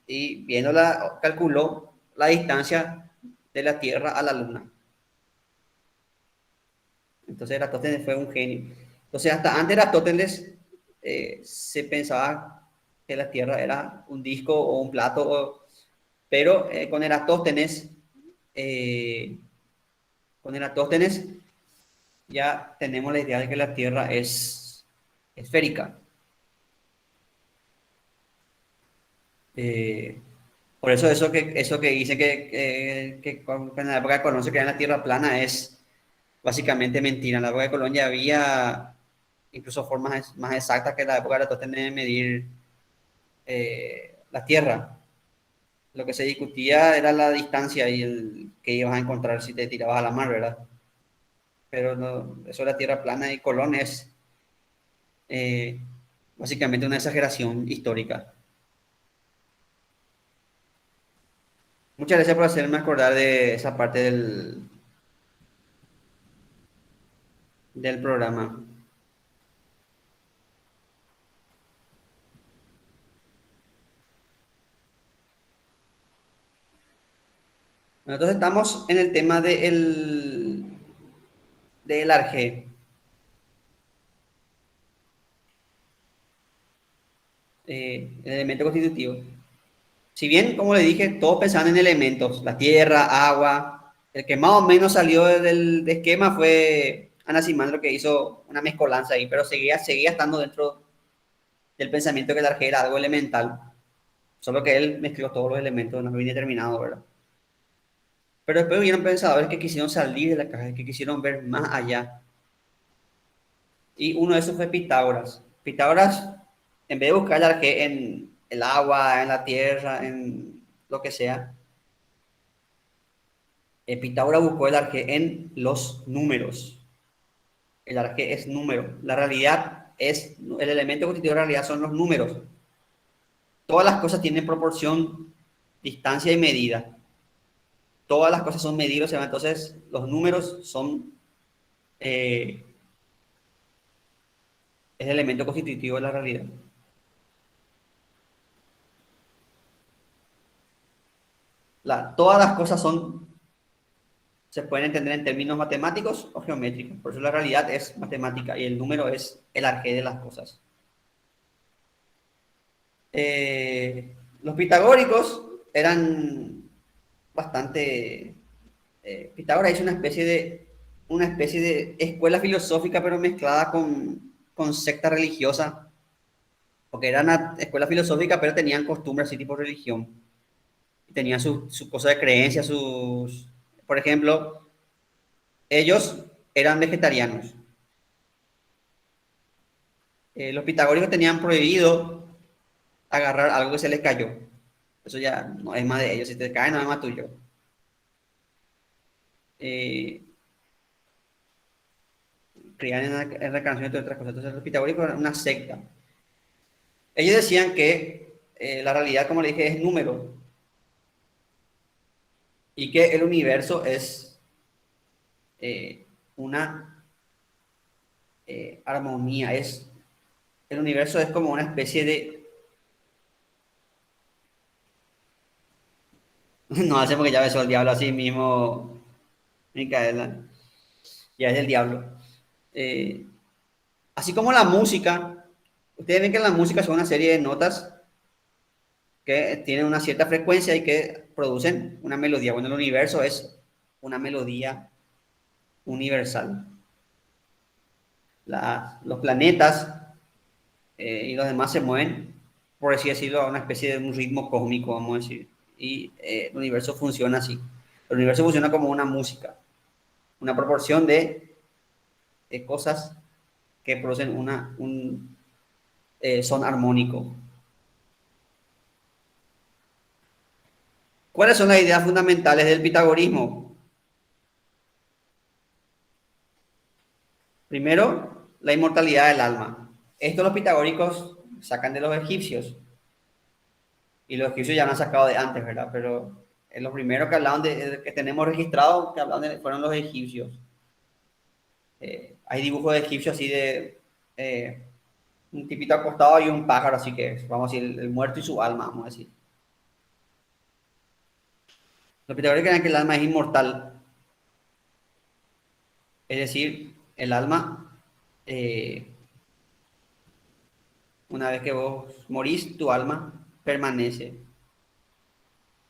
y viéndola, calculó la distancia de la Tierra a la Luna. Entonces Eratóstenes fue un genio. Entonces hasta antes de Eratóstenes se pensaba que la Tierra era un disco o un plato, pero eh, con Eratóstenes ya tenemos la idea de que la Tierra es esférica. Eh, por eso eso que dice que en la época de Colón se creía la Tierra plana es básicamente mentira. En la época de Colón ya había incluso formas más exactas que en la época de Eratóstenes de medir la Tierra. Lo que se discutía era la distancia y el que ibas a encontrar si te tirabas a la mar, ¿verdad? Pero no, eso de la Tierra plana y Colón es eh, básicamente una exageración histórica. Muchas gracias por hacerme acordar de esa parte del programa. Entonces estamos en el tema del arjé. El elemento constitutivo. Si bien, como le dije, todos pensaban en elementos, la tierra, agua, el que más o menos salió del esquema fue Anaximandro, que hizo una mezcolanza ahí, pero seguía estando dentro del pensamiento que el arjé era algo elemental, solo que él mezcló todos los elementos, no bien determinado, ¿verdad? Pero después hubieron pensadores que quisieron salir de la caja, que quisieron ver más allá. Y uno de esos fue Pitágoras. Pitágoras, en vez de buscar el arjé en el agua, en la tierra, en lo que sea, Pitágoras buscó el arjé en los números. El arjé es número. La realidad es, el elemento constitutivo de la realidad son los números. Todas las cosas tienen proporción, distancia y medida. Todas las cosas son medibles, entonces los números son es el elemento constitutivo de la realidad. Todas las cosas se pueden entender en términos matemáticos o geométricos. Por eso la realidad es matemática y el número es el arjé de las cosas. Los pitagóricos eran bastante... Pitágoras hizo una especie de escuela filosófica, pero mezclada con secta religiosa, porque era una escuela filosófica, pero tenían costumbres así tipo religión. Tenían su cosa de creencia, por ejemplo, ellos eran vegetarianos. Los pitagóricos tenían prohibido agarrar algo que se les cayó. Eso ya no es más de ellos. Si te cae, no es más tuyo. Eh, Creían en la reencarnación, entre otras cosas. Entonces, los pitagóricos eran una secta. Ellos decían que la realidad, como le dije, es número y que el universo es una armonía. El universo es como una especie de... No hace porque ya besó al diablo así mismo, Micaela. Ya es el diablo. Eh, Así como la música, ustedes ven que la música son una serie de notas que tienen una cierta frecuencia y que producen una melodía. Bueno, el universo es una melodía universal. Los planetas y los demás se mueven, por así decirlo, a una especie de un ritmo cósmico, vamos a decir. Y el universo funciona así. El universo funciona como una música, una proporción de cosas que producen un son armónico. ¿Cuáles son las ideas fundamentales del pitagorismo? Primero, la inmortalidad del alma. Esto los pitagóricos sacan de los egipcios. Y los egipcios ya lo han sacado de antes, ¿verdad? Pero los primeros que hablaban que tenemos registrado, que hablaban fueron los egipcios. Hay dibujos de egipcios así de un tipito acostado y un pájaro, así que vamos a decir, el muerto y su alma, vamos a decir. Los pitagóricos creen que el alma es inmortal. Es decir, el alma, una vez que vos morís, tu alma permanece.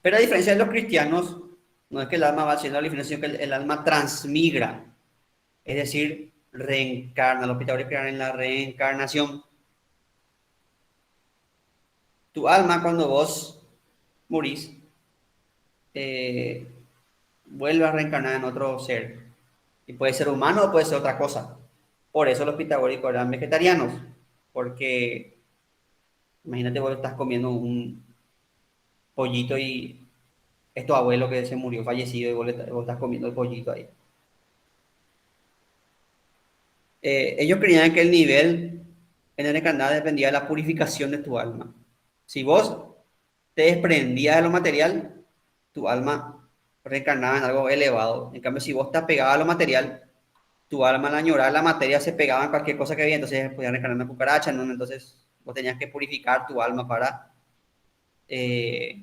Pero a diferencia de los cristianos, no es que el alma va haciendo la diferencia, sino que el alma transmigra. Es decir, reencarna. Los pitagóricos creen en la reencarnación. Tu alma, cuando vos morís, vuelve a reencarnar en otro ser. Y puede ser humano o puede ser otra cosa. Por eso los pitagóricos eran vegetarianos. Porque imagínate vos estás comiendo un pollito y es tu abuelo que se murió fallecido y vos estás comiendo el pollito ahí. Ellos creían que el nivel en el reencarnar dependía de la purificación de tu alma. Si vos te desprendías de lo material, tu alma reencarnaba en algo elevado. En cambio, si vos te apegabas a lo material, tu alma al añorar la materia se pegaba en cualquier cosa que había, entonces podías reencarnar en una cucaracha, ¿no? Entonces vos tenías que purificar tu alma eh,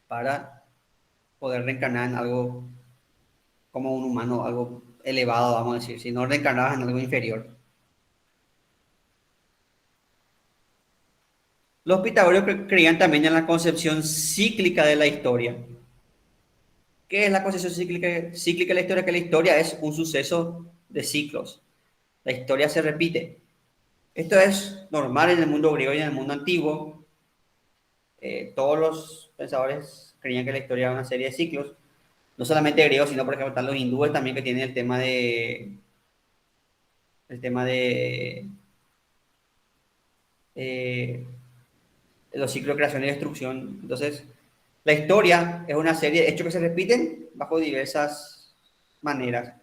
para poder reencarnar en algo como un humano, algo elevado, vamos a decir, si no reencarnabas en algo inferior. Los pitagóricos creían también en la concepción cíclica de la historia. ¿Qué es la concepción cíclica de la historia? Que la historia es un suceso de ciclos. La historia se repite. Esto es normal en el mundo griego y en el mundo antiguo. Todos los pensadores creían que la historia era una serie de ciclos. No solamente griegos, sino por ejemplo están los hindúes también que tienen el tema de eh, los ciclos de creación y destrucción. Entonces, la historia es una serie de hechos que se repiten bajo diversas maneras.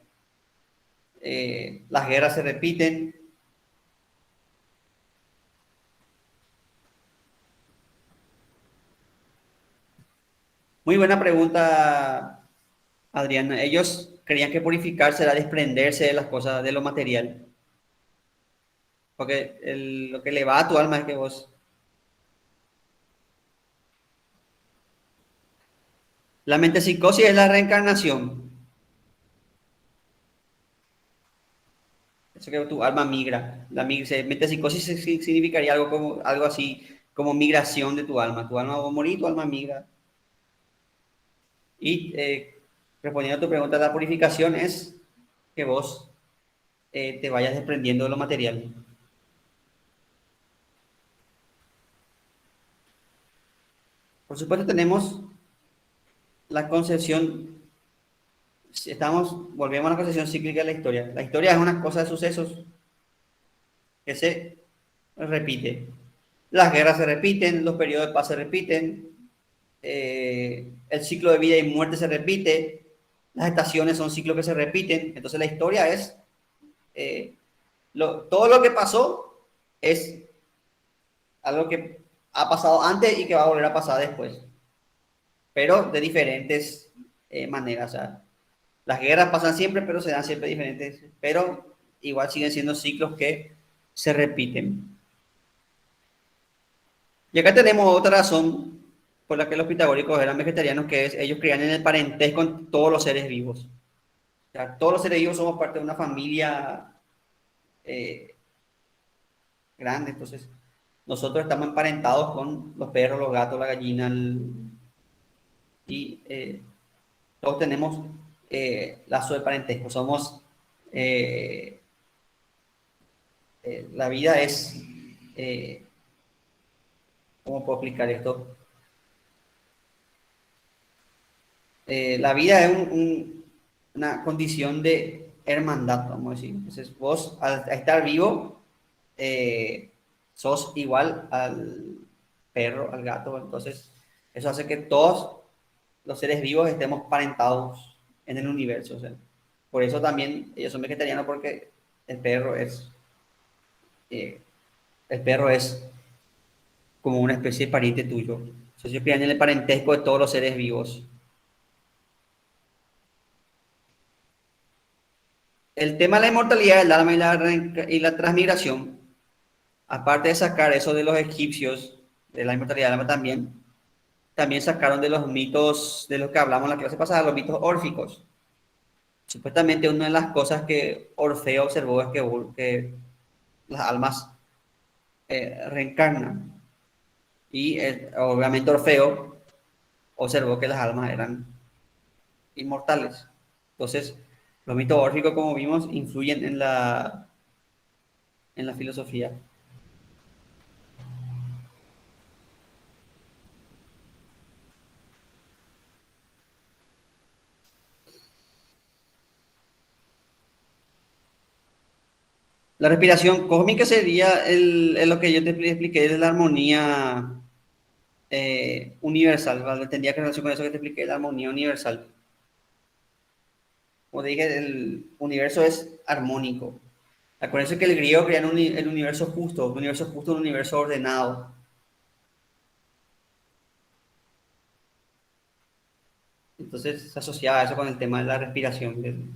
Las guerras se repiten. Muy buena pregunta, Adriana. Ellos creían que purificarse era desprenderse de las cosas, de lo material. Porque lo que le va a tu alma es que vos... La metempsicosis es la reencarnación. Eso que tu alma migra. Metempsicosis significaría algo así como migración de tu alma. Tu alma va a morir, tu alma migra. Y respondiendo a tu pregunta, la purificación es que vos te vayas desprendiendo de lo material. Por supuesto tenemos la concepción, volvemos a la concepción cíclica de la historia. La historia es una cosa de sucesos que se repite. Las guerras se repiten, los periodos de paz se repiten, el ciclo de vida y muerte se repite, las estaciones son ciclos que se repiten. Entonces la historia es, eh, todo lo que pasó es algo que ha pasado antes y que va a volver a pasar después, pero de diferentes maneras. O sea, las guerras pasan siempre, pero se dan siempre diferentes, pero igual siguen siendo ciclos que se repiten. Y acá tenemos otra razón por la que los pitagóricos eran vegetarianos, que es ellos creían en el parentesco con todos los seres vivos. O sea, todos los seres vivos somos parte de una familia eh, grande, entonces nosotros estamos emparentados con los perros, los gatos, la gallina, y todos tenemos lazo de parentesco. Somos, eh, la vida es, eh, ¿cómo puedo explicar esto? La vida es una condición de hermandad, vamos a decir. Entonces, vos, al estar vivo, eh, sos igual al perro, al gato. Entonces, eso hace que todos los seres vivos estemos parentados en el universo. O sea, por eso también ellos son vegetarianos, porque el perro es, eh, el perro es como una especie de pariente tuyo. Entonces, ellos crean en el parentesco de todos los seres vivos. El tema de la inmortalidad del alma y la transmigración, aparte de sacar eso de los egipcios, de la inmortalidad del alma también sacaron de los mitos de los que hablamos en la clase pasada, los mitos órficos. Supuestamente una de las cosas que Orfeo observó es que las almas reencarnan. Y obviamente Orfeo observó que las almas eran inmortales. Entonces, los mitos órficos, como vimos, influyen en la filosofía. La respiración cósmica sería lo que yo te expliqué de la armonía universal, ¿vale? Tendría que relación con eso que te expliqué, la armonía universal. Como te dije, el universo es armónico. Acuérdense que el griego crea el universo justo, un universo ordenado. Entonces se asociaba eso con el tema de la respiración.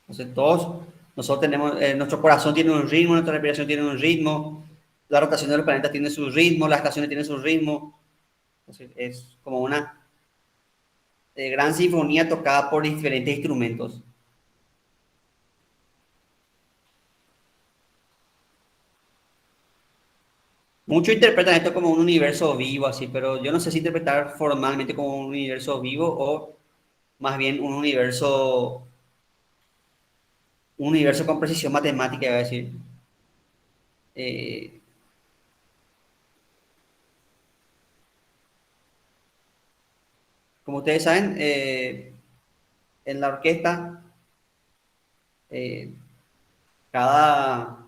Entonces todos, nosotros tenemos, nuestro corazón tiene un ritmo, nuestra respiración tiene un ritmo, la rotación de los planetas tiene su ritmo, las estaciones tienen su ritmo. Entonces es como una gran sinfonía tocada por diferentes instrumentos. Muchos interpretan esto como un universo vivo, así, pero yo no sé si interpretar formalmente como un universo vivo o más bien un universo con precisión matemática, iba a decir. Eh, Como ustedes saben, en la orquesta, eh, cada,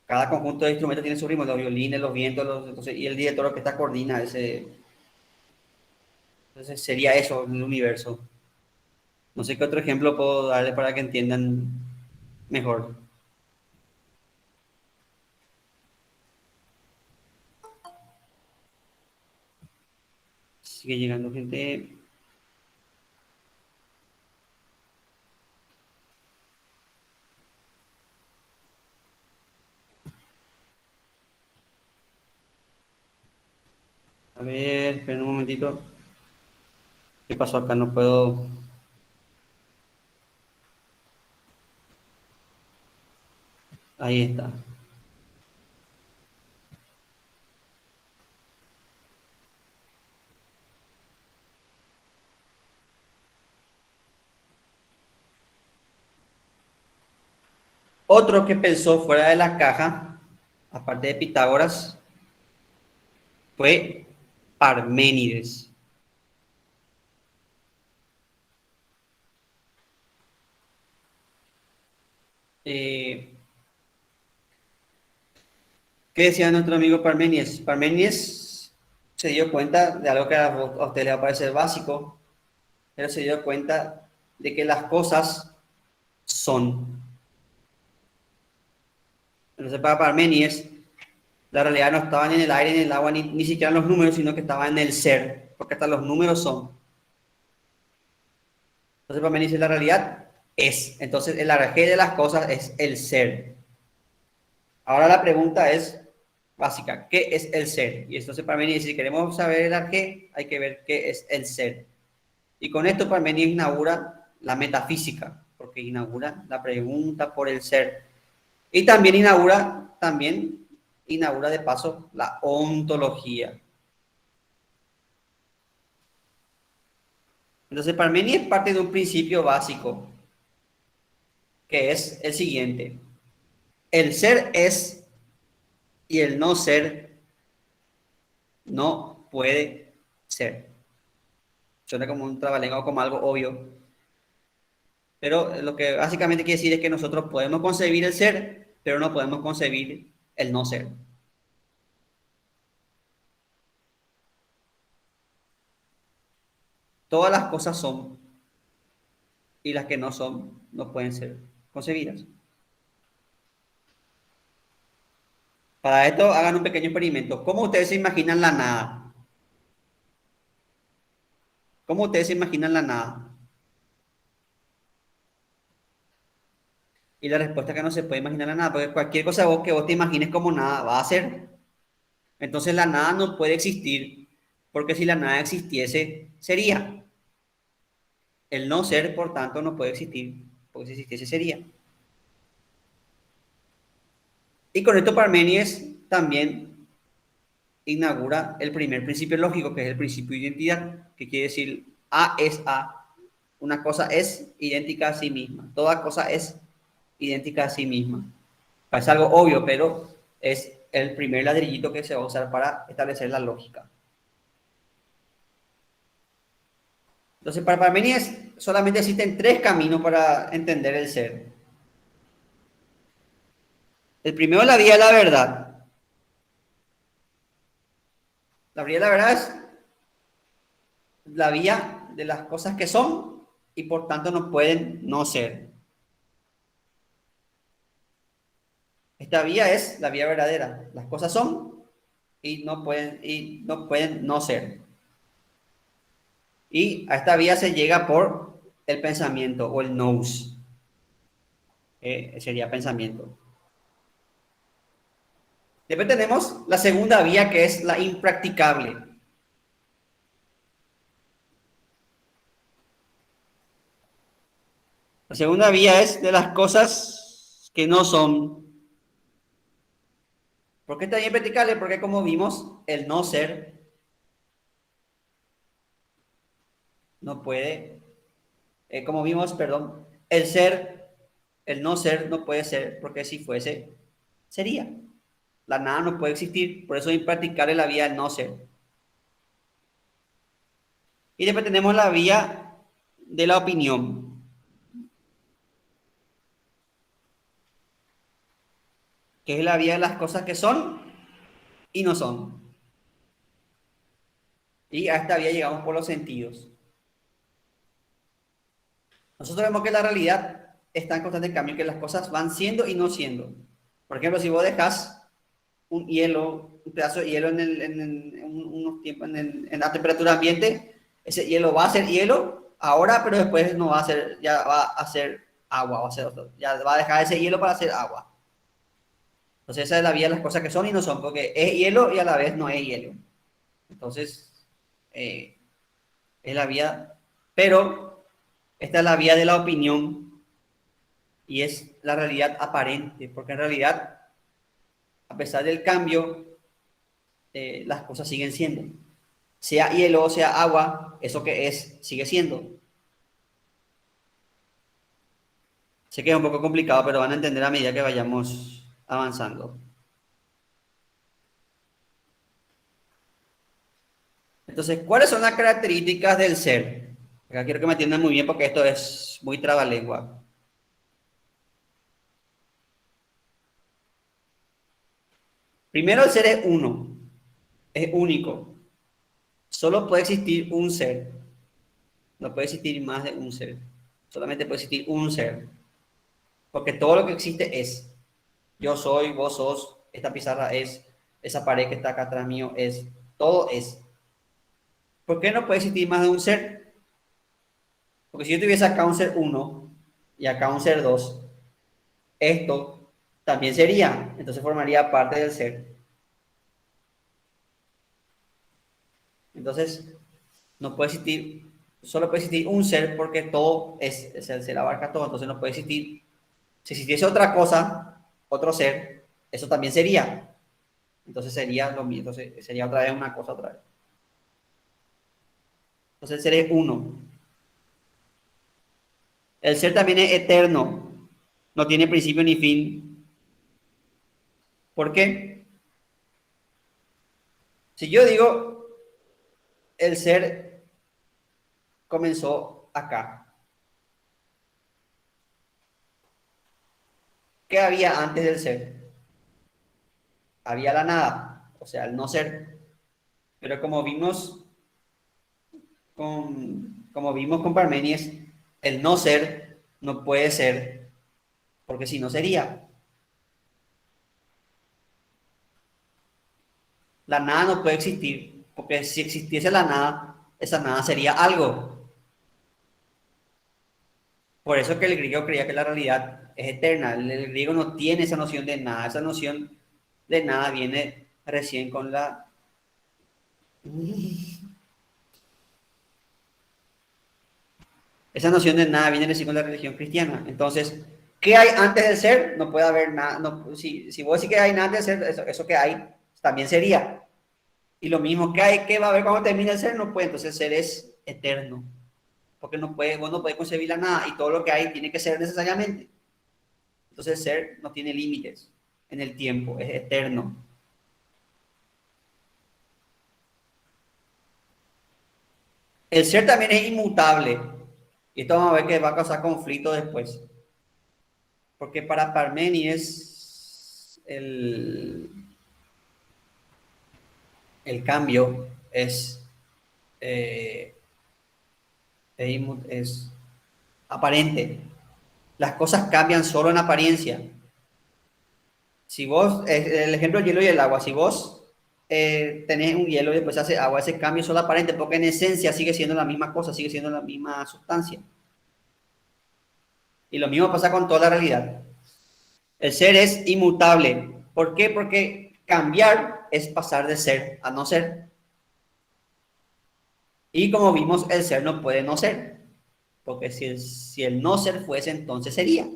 cada conjunto de instrumentos tiene su ritmo, los violines, los vientos, entonces, y el director de orquesta coordina ese. Entonces sería eso, el universo. No sé qué otro ejemplo puedo darle para que entiendan mejor. Sigue llegando gente. A ver, esperen un momentito. ¿Qué pasó acá? No puedo. Ahí está. Otro que pensó fuera de la caja, aparte de Pitágoras, fue Parménides. Eh, ¿Qué decía nuestro amigo Parménides? Parménides se dio cuenta de algo que a usted le va a parecer básico, pero se dio cuenta de que las cosas son. Entonces, para Parménides, la realidad no estaba ni en el aire, ni en el agua, ni siquiera en los números, sino que estaba en el ser, porque hasta los números son. Entonces, Parménides, la realidad es. Entonces, el arjé de las cosas es el ser. Ahora la pregunta es básica, ¿qué es el ser? Y entonces Parménides, si queremos saber el arjé, hay que ver qué es el ser. Y con esto Parménides inaugura la metafísica, porque inaugura la pregunta por el ser. Y también inaugura de paso la ontología. Entonces Parménides parte de un principio básico, que es el siguiente. El ser es y el no ser no puede ser. Suena como un trabalengua o como algo obvio. Pero lo que básicamente quiere decir es que nosotros podemos concebir el ser, pero no podemos concebir el no ser. Todas las cosas son y las que no son no pueden ser concebidas. Para esto hagan un pequeño experimento. ¿Cómo ustedes se imaginan la nada? ¿Cómo ustedes se imaginan la nada? Y la respuesta es que no se puede imaginar la nada, porque cualquier cosa que vos te imagines como nada va a ser. Entonces la nada no puede existir, porque si la nada existiese, sería. El no ser, por tanto, no puede existir, porque si existiese sería. Y con esto Parménides también inaugura el primer principio lógico, que es el principio de identidad, que quiere decir A es A. Una cosa es idéntica a sí misma. Toda cosa es idéntica a sí misma. Parece algo obvio, pero es el primer ladrillito que se va a usar para establecer la lógica. Entonces, para Parménides solamente existen tres caminos para entender el ser. El primero es la vía de la verdad. La vía de la verdad es la vía de las cosas que son y por tanto no pueden no ser. Esta vía es la vía verdadera. Las cosas son y no pueden no ser. Y a esta vía se llega por el pensamiento o el nous. Sería pensamiento. Después tenemos la segunda vía, que es la impracticable. La segunda vía es de las cosas que no son. ¿Por qué está bien impracticable? Porque como vimos, el no ser no puede, como vimos, perdón, el ser, el no ser no puede ser, porque si fuese, sería. La nada no puede existir, por eso es impracticable la vía del no ser. Y después tenemos la vía de la opinión, que es la vía de las cosas que son y no son. Y a esta vía llegamos por los sentidos. Nosotros vemos que la realidad está en constante cambio, que las cosas van siendo y no siendo. Por ejemplo, si vos dejas un pedazo de hielo unos tiempos en la temperatura ambiente, ese hielo va a ser hielo ahora, pero después no va a ser, ya va a ser agua, va a ser otro, ya va a dejar ese hielo para hacer agua. Entonces esa es la vía de las cosas que son y no son, porque es hielo y a la vez no es hielo. Entonces, es la vía, pero esta es la vía de la opinión y es la realidad aparente, porque en realidad, a pesar del cambio, las cosas siguen siendo. Sea hielo o sea agua, eso que es, sigue siendo. Sé que es un poco complicado, pero van a entender a medida que vayamos avanzando. Entonces, ¿cuáles son las características del ser? Acá quiero que me entiendan muy bien porque esto es muy trabalengua. Primero, el ser es uno, es único. Solo puede existir un ser. No puede existir más de un ser. Solamente puede existir un ser. Porque todo lo que existe es. Yo soy, vos sos, esta pizarra es, esa pared que está acá atrás mío es. Todo es. ¿Por qué no puede existir más de un ser? Porque si yo tuviese acá un ser uno y acá un ser 2, esto también sería. Entonces formaría parte del ser. Entonces, no puede existir, solo puede existir un ser porque todo es, el ser abarca todo. Entonces no puede existir. Si existiese otra cosa, otro ser, eso también sería. Entonces sería lo mismo, entonces sería otra vez una cosa otra vez. Entonces el ser es uno. El ser también es eterno, no tiene principio ni fin. ¿Por qué? Si yo digo, el ser comenzó acá, ¿qué había antes del ser? Había la nada, o sea, el no ser. Pero como vimos con Parmenides, el no ser no puede ser, porque si no sería. La nada no puede existir, porque si existiese la nada, esa nada sería algo. Por eso que el griego creía que la realidad es eterna. El griego no tiene esa noción de nada. Esa noción de nada viene recién con la... Esa noción de nada viene recién con la religión cristiana. Entonces, ¿qué hay antes del ser? No puede haber nada. No, si vos decís que hay nada antes del ser, eso que hay también sería. Y lo mismo que hay, que va a haber cuando termine el ser, no puede. Entonces, el ser es eterno. Porque no puede, vos no puedes concebir la nada. Y todo lo que hay tiene que ser necesariamente. Entonces, el ser no tiene límites en el tiempo, es eterno. El ser también es inmutable. Y esto vamos a ver que va a causar conflicto después. Porque para Parménides el cambio eh, es aparente. Las cosas cambian solo en apariencia. Si vos, el ejemplo del hielo y el agua, si vos tenés un hielo y después hace agua, ese cambio es solo aparente porque en esencia sigue siendo la misma cosa, sigue siendo la misma sustancia. Y lo mismo pasa con toda la realidad. El ser es inmutable. ¿Por qué? Porque cambiar es pasar de ser a no ser. Y como vimos, el ser no puede no ser. Porque si el no ser fuese, entonces sería.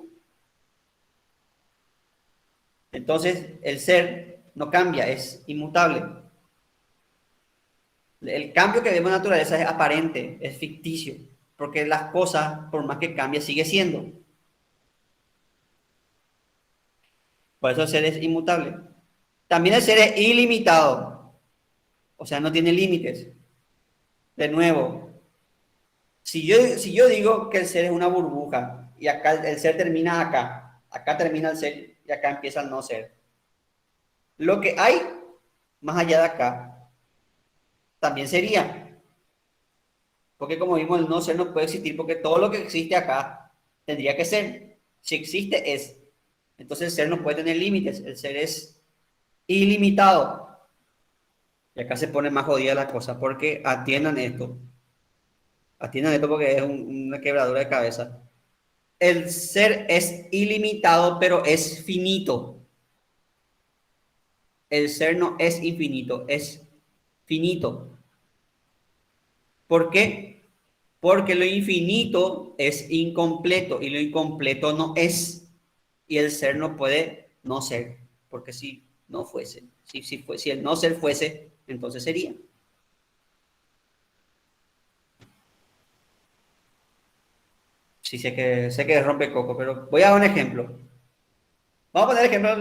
Entonces, el ser no cambia, es inmutable. El cambio que vemos en la naturaleza es aparente, es ficticio. Porque las cosas, por más que cambie, sigue siendo. Por eso el ser es inmutable. También el ser es ilimitado. O sea, no tiene límites. De nuevo, si yo digo que el ser es una burbuja y acá el ser termina acá termina el ser y acá empieza el no ser. Lo que hay más allá de acá también sería. Porque como vimos, el no ser no puede existir porque todo lo que existe acá tendría que ser. Si existe es. Entonces el ser no puede tener límites. El ser es ilimitado. Y acá se pone más jodida la cosa porque atiendan esto. Atiendan esto porque es una quebradura de cabeza. El ser es ilimitado, pero es finito. El ser no es infinito, es finito. ¿Por qué? Porque lo infinito es incompleto y lo incompleto no es. Y el ser no puede no ser, porque si no fuese, si el no ser fuese, entonces sería. Sí, sé que rompe coco, pero voy a dar un ejemplo. Vamos a poner ejemplo.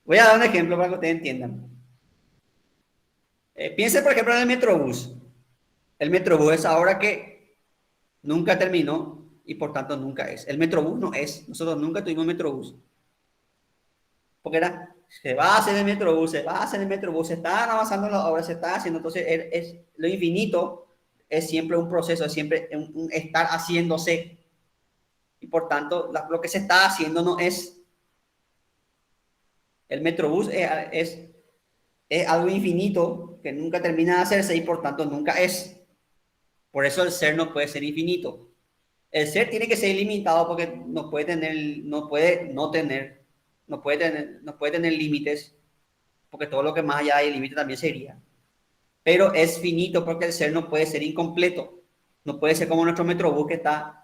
Voy a dar un ejemplo para que ustedes entiendan. Piensen, por ejemplo, en el Metrobús. El Metrobús es ahora que nunca terminó y por tanto nunca es. El Metrobús no es. Nosotros nunca tuvimos Metrobús. Porque era, se va a hacer el Metrobús, se va a hacer el Metrobús, se están avanzando las obras, se está haciendo. Entonces, lo infinito es siempre un proceso, es siempre un estar haciéndose. Y por tanto, lo que se está haciendo no es. El Metrobús es algo infinito que nunca termina de hacerse y por tanto nunca es. Por eso el ser no puede ser infinito. El ser tiene que ser ilimitado porque no puede tener, no puede tener límites, porque todo lo que más allá hay límite también sería. Pero es finito porque el ser no puede ser incompleto. No puede ser como nuestro Metrobús que está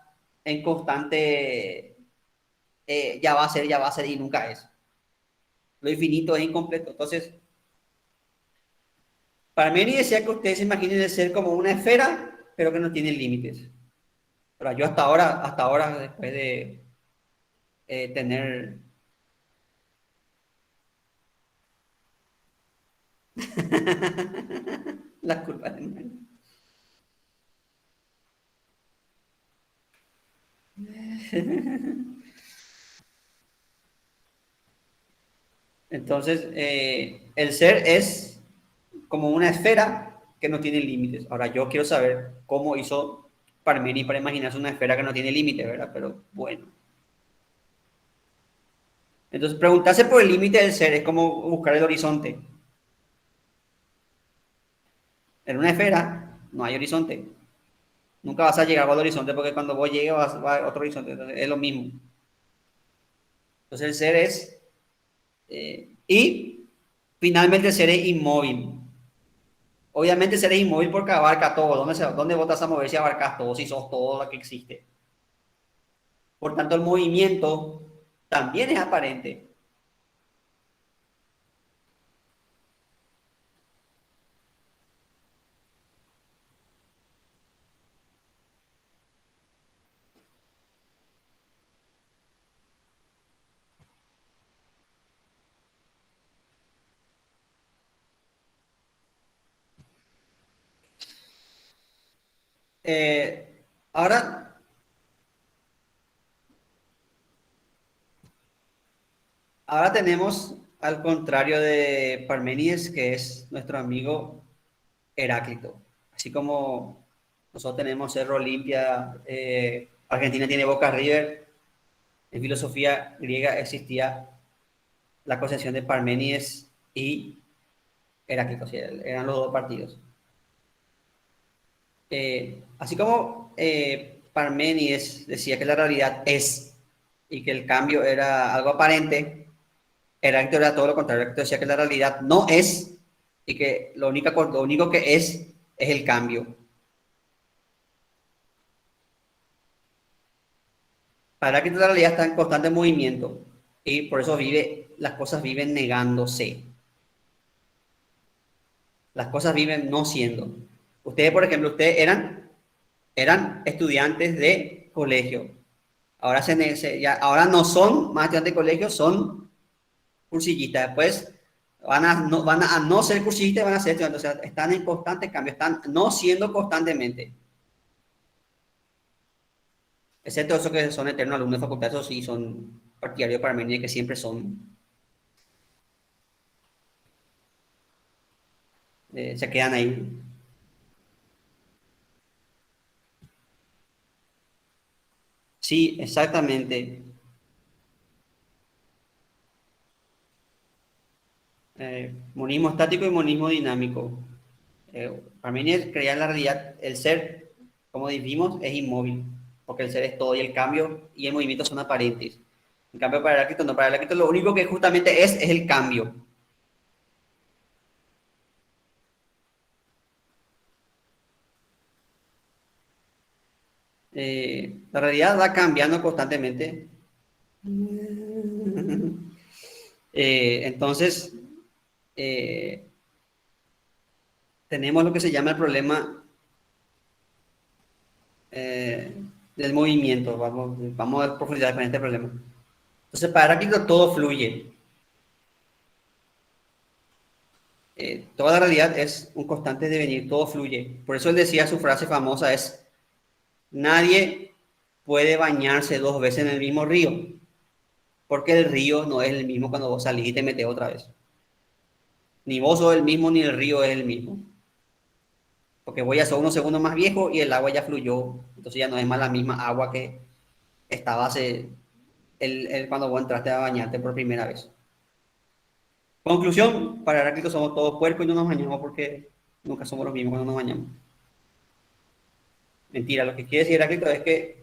en constante, ya va a ser y nunca es. Lo infinito es incompleto. Entonces, Parmenides decía que ustedes se imaginen el ser como una esfera, pero que no tiene límites. Pero yo hasta ahora, después de tener las curvas de Mann. Entonces, el ser es como una esfera que no tiene límites. Ahora, yo quiero saber cómo hizo Parmenides para imaginarse una esfera que no tiene límites, ¿verdad? Pero bueno. Entonces, preguntarse por el límite del ser es como buscar el horizonte. En una esfera no hay horizonte. Nunca vas a llegar al horizonte porque cuando vos llegues vas a otro horizonte. Entonces, es lo mismo. Entonces, el ser es... y finalmente el ser es inmóvil. Obviamente el ser es inmóvil porque abarca todo. ¿Dónde vos te vas a mover si abarcas todo, si sos todo lo que existe? Por tanto, el movimiento también es aparente. Ahora, tenemos al contrario de Parménides, que es nuestro amigo Heráclito. Así como nosotros tenemos Cerro Olimpia, Argentina tiene Boca River, en filosofía griega existía la concepción de Parménides y Heráclito, o sea, eran los dos partidos. Así como Parménides decía que la realidad es y que el cambio era algo aparente, Heráclito era todo lo contrario. Heráclito decía que la realidad no es y que lo único que es el cambio. Para Heráclito la realidad está en constante movimiento y por eso las cosas viven negándose. Las cosas viven no siendo. Ustedes, por ejemplo, eran estudiantes de colegio. Ahora no son más estudiantes de colegio, son cursillistas. Después van a no ser cursillistas, van a ser estudiantes. O sea, están en constante cambio, están no siendo constantemente. Excepto esos que son eternos alumnos de facultad, esos sí son partidarios para mí, que siempre se quedan ahí. Sí, exactamente. Monismo estático y monismo dinámico. Parménides creía en la realidad, el ser, como dijimos, es inmóvil, porque el ser es todo y el cambio y el movimiento son aparentes. En cambio, para Heráclito no, para Heráclito lo único que justamente es el cambio. La realidad va cambiando constantemente. Entonces, tenemos lo que se llama el problema del movimiento. Vamos a profundizar con este problema. Entonces, para Heráclito todo fluye. Toda la realidad es un constante devenir, todo fluye. Por eso él decía, su frase famosa es, nadie puede bañarse 2 veces en el mismo río, porque el río no es el mismo cuando vos salís y te metes otra vez. Ni vos sos el mismo, ni el río es el mismo. Porque voy a ser unos segundos más viejo y el agua ya fluyó. Entonces ya no es más la misma agua que estaba cuando vos entraste a bañarte por primera vez. Conclusión, para Heráclito somos todos puercos y no nos bañamos porque nunca somos los mismos cuando nos bañamos. Mentira, lo que quiere decir Heráclito es que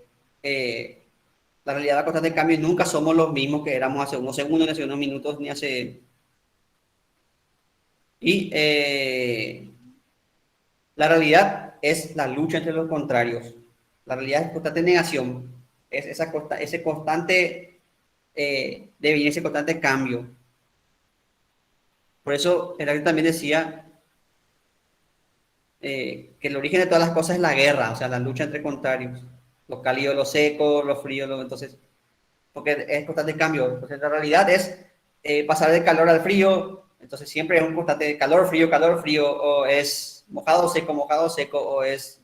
la realidad va constante cambio y nunca somos los mismos que éramos hace unos segundos, ni hace unos minutos, ni hace... Y la realidad es la lucha entre los contrarios. La realidad es constante negación. Es ese constante devenir, ese constante cambio. Por eso Heráclito también decía que el origen de todas las cosas es la guerra, o sea, la lucha entre contrarios. Lo cálido, lo seco, lo frío, entonces, porque es constante cambio. Entonces, la realidad es pasar del calor al frío. Entonces, siempre es un constante calor, frío, o es mojado, seco, o es...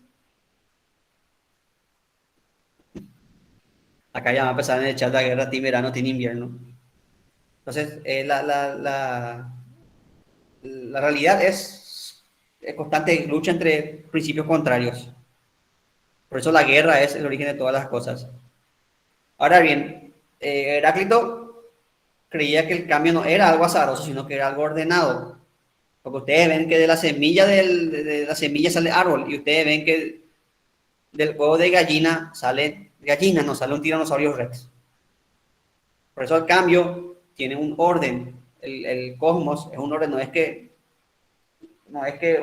Acá ya va a empezar en el chat la guerra, team verano, team invierno. Entonces, la realidad es constante lucha entre principios contrarios. Por eso la guerra es el origen de todas las cosas. Ahora bien, Heráclito creía que el cambio no era algo azaroso, sino que era algo ordenado. Porque ustedes ven que de la semilla de la semilla sale árbol, y ustedes ven que del huevo de gallina, no sale un tiranosaurio rex. Por eso el cambio tiene un orden. El cosmos es un orden, no es que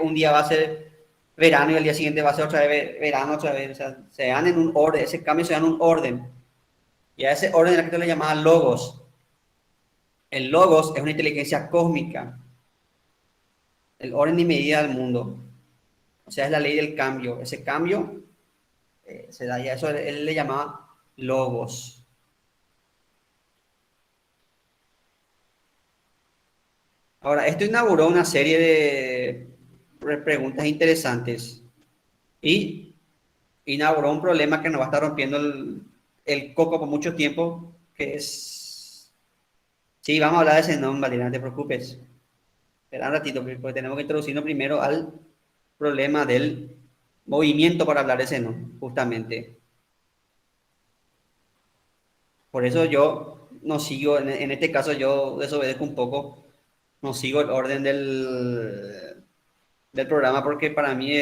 un día va a ser verano y el día siguiente va a ser otra vez verano, otra vez. O sea, se dan en un orden, ese cambio se da en un orden. Y a ese orden Heráclito le llamaba logos. El logos es una inteligencia cósmica, el orden y medida del mundo. O sea, es la ley del cambio. Ese cambio se da, y a eso él le llamaba logos. Ahora, esto inauguró una serie de preguntas interesantes y inauguró un problema que nos va a estar rompiendo el coco por mucho tiempo, que es... Sí, vamos a hablar de ese nombre, Valeria, no te preocupes. Espera un ratito, porque tenemos que introducirnos primero al problema del movimiento para hablar de ese nombre, justamente. Por eso yo no sigo, en este caso yo desobedezco un poco, no sigo el orden del programa porque para mí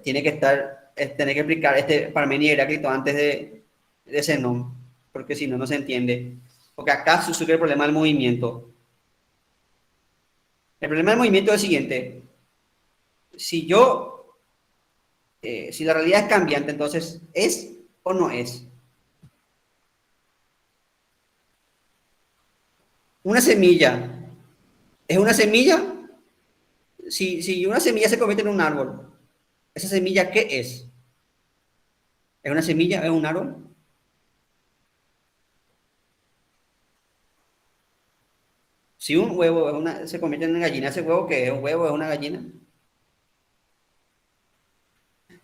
tiene que estar, tener que explicar Parmenio y Heráclito antes de Zenón, porque si no, no se entiende. Porque acá surge el problema del movimiento. El problema del movimiento es el siguiente. Si yo, si la realidad es cambiante, entonces, ¿es o no es? Una semilla, ¿es una semilla? Si una semilla se convierte en un árbol, ¿esa semilla qué es? ¿Es una semilla? ¿Es un árbol? Si un huevo se convierte en una gallina, ¿ese huevo qué es? ¿Un huevo es una gallina?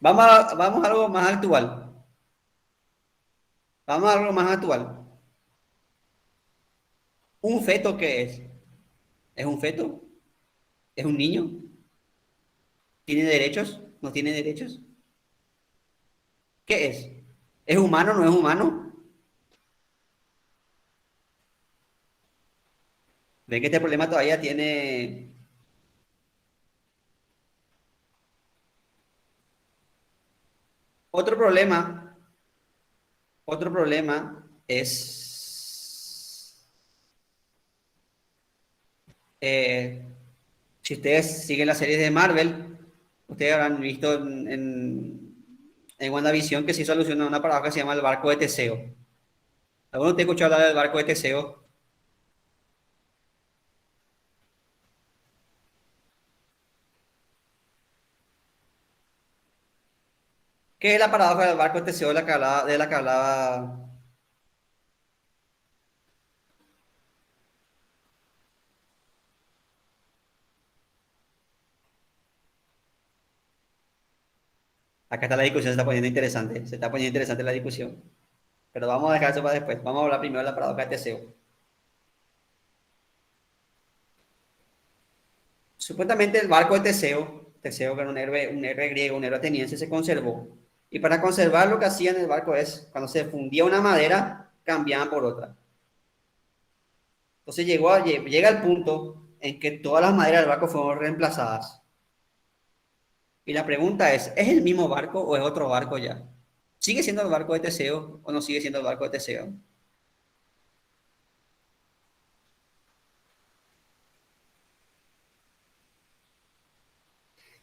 Vamos a algo más actual. Vamos a algo más actual. ¿Un feto qué es? ¿Es un feto? ¿Es un niño? ¿Tiene derechos? ¿No tiene derechos? ¿Qué es? ¿Es humano? ¿No es humano? Ven que este problema todavía tiene... Otro problema, otro problema es... eh, si ustedes siguen las series de Marvel, ustedes habrán visto en WandaVision que se soluciona una paradoja que se llama el barco de Teseo. ¿Alguno te escuchó hablar del barco de Teseo? ¿Qué es la paradoja del barco de Teseo de la que hablaba? Acá está la discusión, se está poniendo interesante. Se está poniendo interesante la discusión. Pero vamos a dejar eso para después. Vamos a hablar primero de la paradoja de Teseo. Supuestamente el barco de Teseo, Teseo que era un héroe griego, un héroe ateniense, se conservó. Y para conservar lo que hacían en el barco es, cuando se fundía una madera, cambiaban por otra. Entonces llega el punto en que todas las maderas del barco fueron reemplazadas. Y la pregunta ¿es el mismo barco o es otro barco ya? ¿Sigue siendo el barco de Teseo o no sigue siendo el barco de Teseo?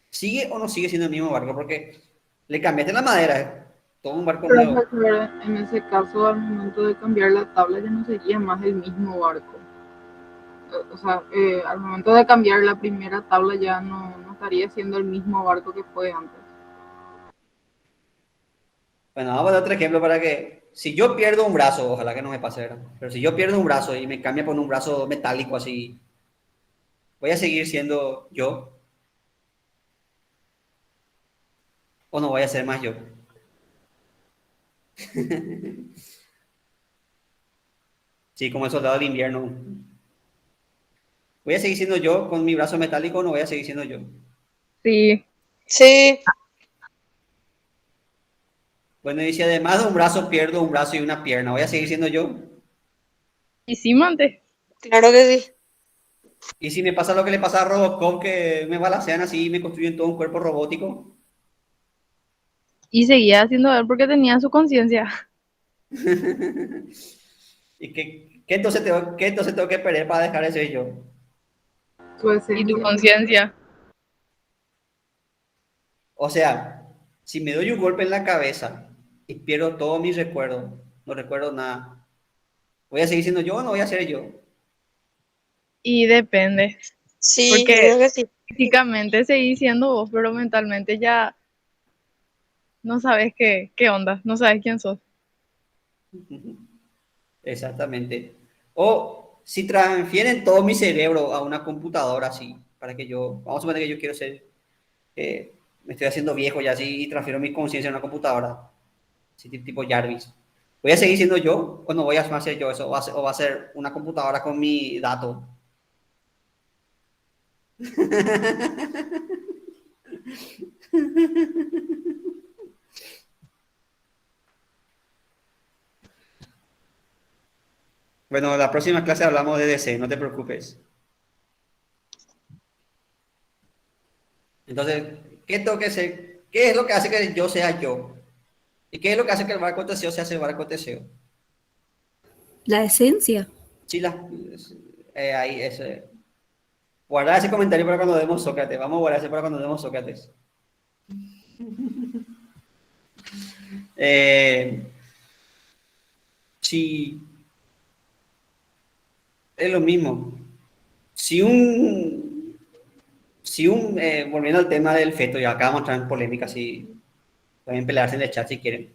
¿Sigue o no sigue siendo el mismo barco? Porque le cambiaste la madera, todo un barco Pero nuevo. en ese caso, al momento de cambiar la tabla, ya no sería más el mismo barco. O sea, al momento de cambiar la primera tabla ya no estaría siendo el mismo barco que fue antes. Bueno, vamos a dar otro ejemplo para que, si yo pierdo un brazo, ojalá que no me pase, ¿verdad? Pero si yo pierdo un brazo y me cambia por un brazo metálico así, ¿voy a seguir siendo yo o no voy a ser más yo? Sí, como el soldado del invierno. ¿Voy a seguir siendo yo con mi brazo metálico o no voy a seguir siendo yo? Sí, Sí, Bueno, y si además de un brazo pierdo un brazo y una pierna, ¿voy a seguir siendo yo? y sí, antes. claro que sí. Y si me pasa lo que le pasa a Robocop, que me balancean así y me construyen todo un cuerpo robótico. Y seguía haciendo él porque tenía su conciencia. ¿Y qué entonces tengo que perder para dejar de ser yo? Su Y esencia. tu conciencia. O sea, si me doy un golpe en la cabeza y pierdo todos mis recuerdos, no recuerdo nada, ¿voy a seguir siendo yo o no voy a ser yo? Y depende. Sí, yo Porque creo que sí. físicamente seguís siendo vos, pero mentalmente ya no sabes qué onda, no sabes quién sos. Exactamente. O si transfieren todo mi cerebro a una computadora así, para que yo, vamos a suponer que yo quiero ser, me estoy haciendo viejo ya así y transfiero mi conciencia a una computadora, así tipo Jarvis. ¿Voy a seguir siendo yo o no voy a más ser yo eso? O va a ser una computadora con mi dato? Bueno, la próxima clase hablamos de DC, no te preocupes. Entonces, ¿qué tengo que hacer? ¿Qué es lo que hace que yo sea yo? ¿Y qué es lo que hace que el barco de Teseo sea el barco de Teseo? La esencia. Sí, ahí, guardar ese comentario para cuando demos Sócrates. Vamos a guardar ese para cuando demos Sócrates. Sí, es lo mismo. Volviendo al tema del feto, y acá vamos a entrar en polémica, si pueden pelearse en el chat si quieren.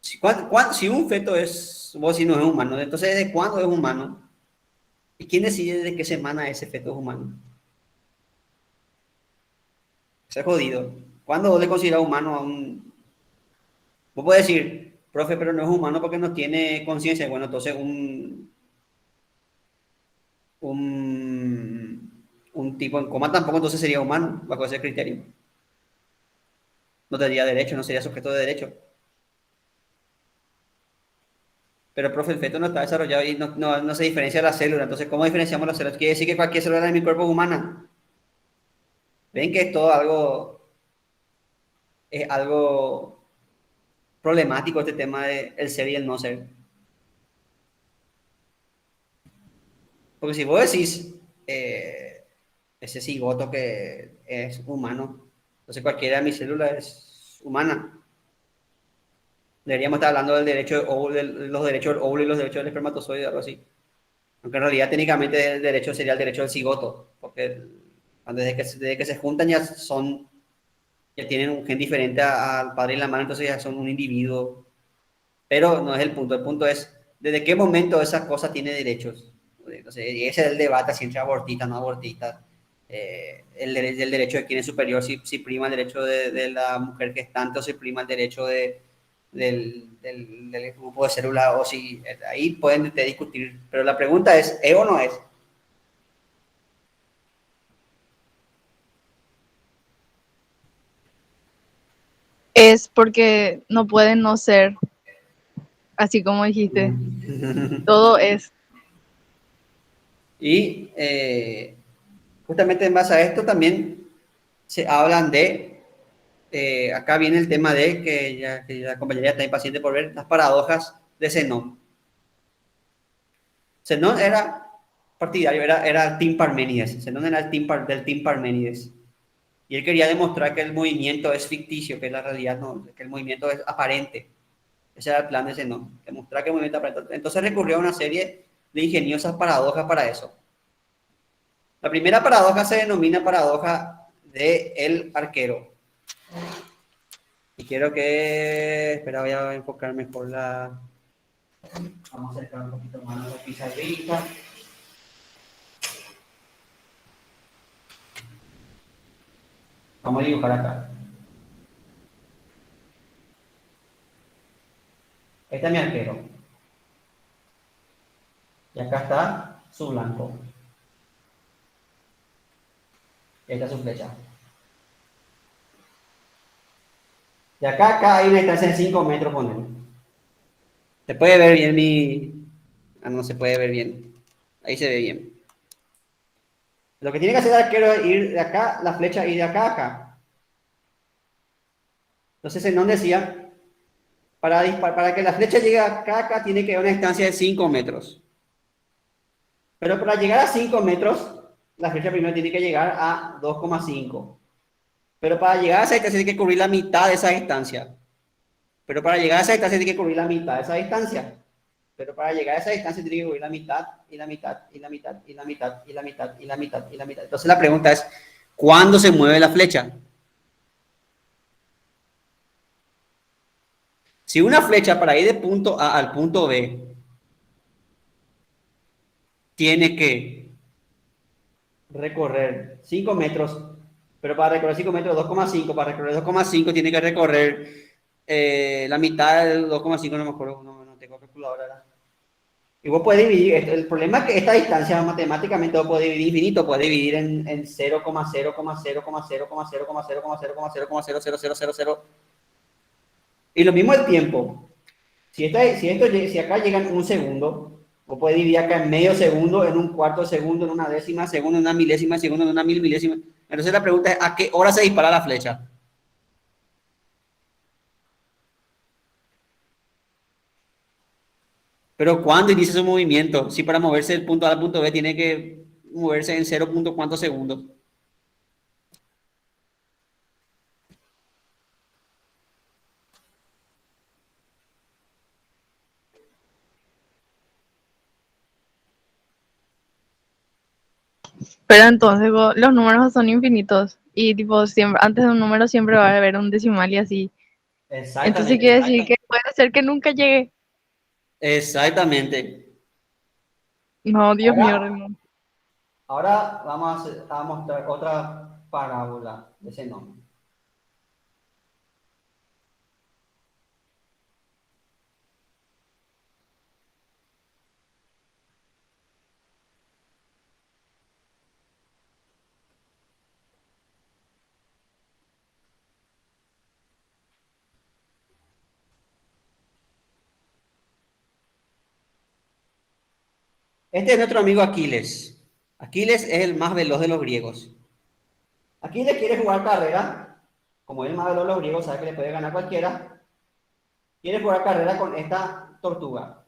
Si un feto es, vos si no es humano, entonces ¿desde cuándo es humano? ¿Y quién decide de qué semana ese feto es humano? Se ha jodido. ¿Cuándo vos le consideras humano a un... Vos podés decir, profe, pero no es humano porque no tiene conciencia. Bueno, entonces un tipo en coma tampoco entonces sería humano, bajo ese criterio. No tendría derecho, no sería sujeto de derecho. Pero, profe, el feto no está desarrollado y no se diferencia de la célula. Entonces, ¿cómo diferenciamos las células? Quiere decir que cualquier célula de mi cuerpo es humana. Ven que es todo algo problemático este tema del ser y el no ser. Porque si vos decís ese cigoto que es humano, entonces cualquiera de mis células es humana. Deberíamos estar hablando del derecho del óvulo, de los derechos del óvulo y los derechos del espermatozoide, algo así. Aunque en realidad técnicamente el derecho sería el derecho del cigoto, porque desde que se juntan ya tienen un gen diferente al padre y la madre, entonces ya son un individuo. Pero no es el punto es desde qué momento esa cosa tiene derechos. Entonces, ese es el debate, si entre abortista o no abortista. el derecho de quién es superior, si prima el derecho de la mujer gestante o si prima el derecho del grupo de células, o si ahí pueden discutir. Pero la pregunta ¿es o no es? Es porque no pueden no ser, así como dijiste. Todo es. Y justamente en base a esto también se hablan acá viene el tema de que la compañera está impaciente por ver las paradojas de Zenón. Zenón era partidario, era Team Parménides. Zenón era del Team Parménides. Y él quería demostrar que el movimiento es ficticio, que la realidad no, que el movimiento es aparente. Ese era el plan de Zenón, demostrar que el movimiento es aparente. Entonces recurrió a una serie de ingeniosas paradojas para eso. La primera paradoja se denomina paradoja del arquero. Y quiero que... Espera, voy a enfocar mejor la... Vamos a acercar un poquito más la pizarrita. Vamos a dibujar acá. Este es mi arquero. Y acá está su blanco. Y esta es su flecha. Y acá hay una distancia de 5 metros, poner. Se puede ver bien mi... Ah, no se puede ver bien. Ahí se ve bien. Lo que tiene que hacer el arquero es ir de acá, la flecha, y de acá a acá. Entonces, Zenón decía, para que la flecha llegue acá, tiene que haber una distancia de 5 metros. Pero para llegar a 5 metros, la flecha primero tiene que llegar a 2,5. Pero para llegar a esa distancia tiene que cubrir la mitad de esa distancia. Pero para llegar a esa distancia tiene que cubrir la mitad de esa distancia. Pero para llegar a esa distancia tiene que cubrir la mitad, y la mitad, y la mitad, y la mitad, y la mitad, y la mitad, y la mitad. Entonces la pregunta es, ¿cuándo se mueve la flecha? Si una flecha para ir de punto A al punto B tiene que recorrer 5 metros, pero para recorrer 5 metros 2,5, para recorrer 2,5 tiene que recorrer la mitad del 2,5, no me acuerdo, no tengo calculadora. Y vos puedes dividir, el problema es que esta distancia matemáticamente vos podés dividir infinito, podés dividir en 0,0,0,0,0,0,0,0,0,0,0,0,0,0,0,0,0. Y lo mismo el tiempo. Si acá llegan un segundo, vos podés dividir acá en medio segundo, en un cuarto de segundo, en una décima de segundo, en una milésima de segundo, en una mil milésima. Entonces la pregunta es, ¿a qué hora se dispara la flecha? Pero ¿cuándo inicia su movimiento? Si para moverse del punto A al punto B tiene que moverse en 0, ¿cuántos segundos? Pero entonces los números son infinitos. Y tipo, siempre, antes de un número siempre va a haber un decimal y así. Entonces Exactamente, quiere decir que puede ser que nunca llegue. exactamente. No, Dios mío, Ahora, Remo. ahora vamos a mostrar otra parábola de ese nombre. Este es nuestro amigo Aquiles. Aquiles es el más veloz de los griegos. Aquiles quiere jugar carrera, como es el más veloz de los griegos, sabe que le puede ganar cualquiera. Quiere jugar carrera con esta tortuga.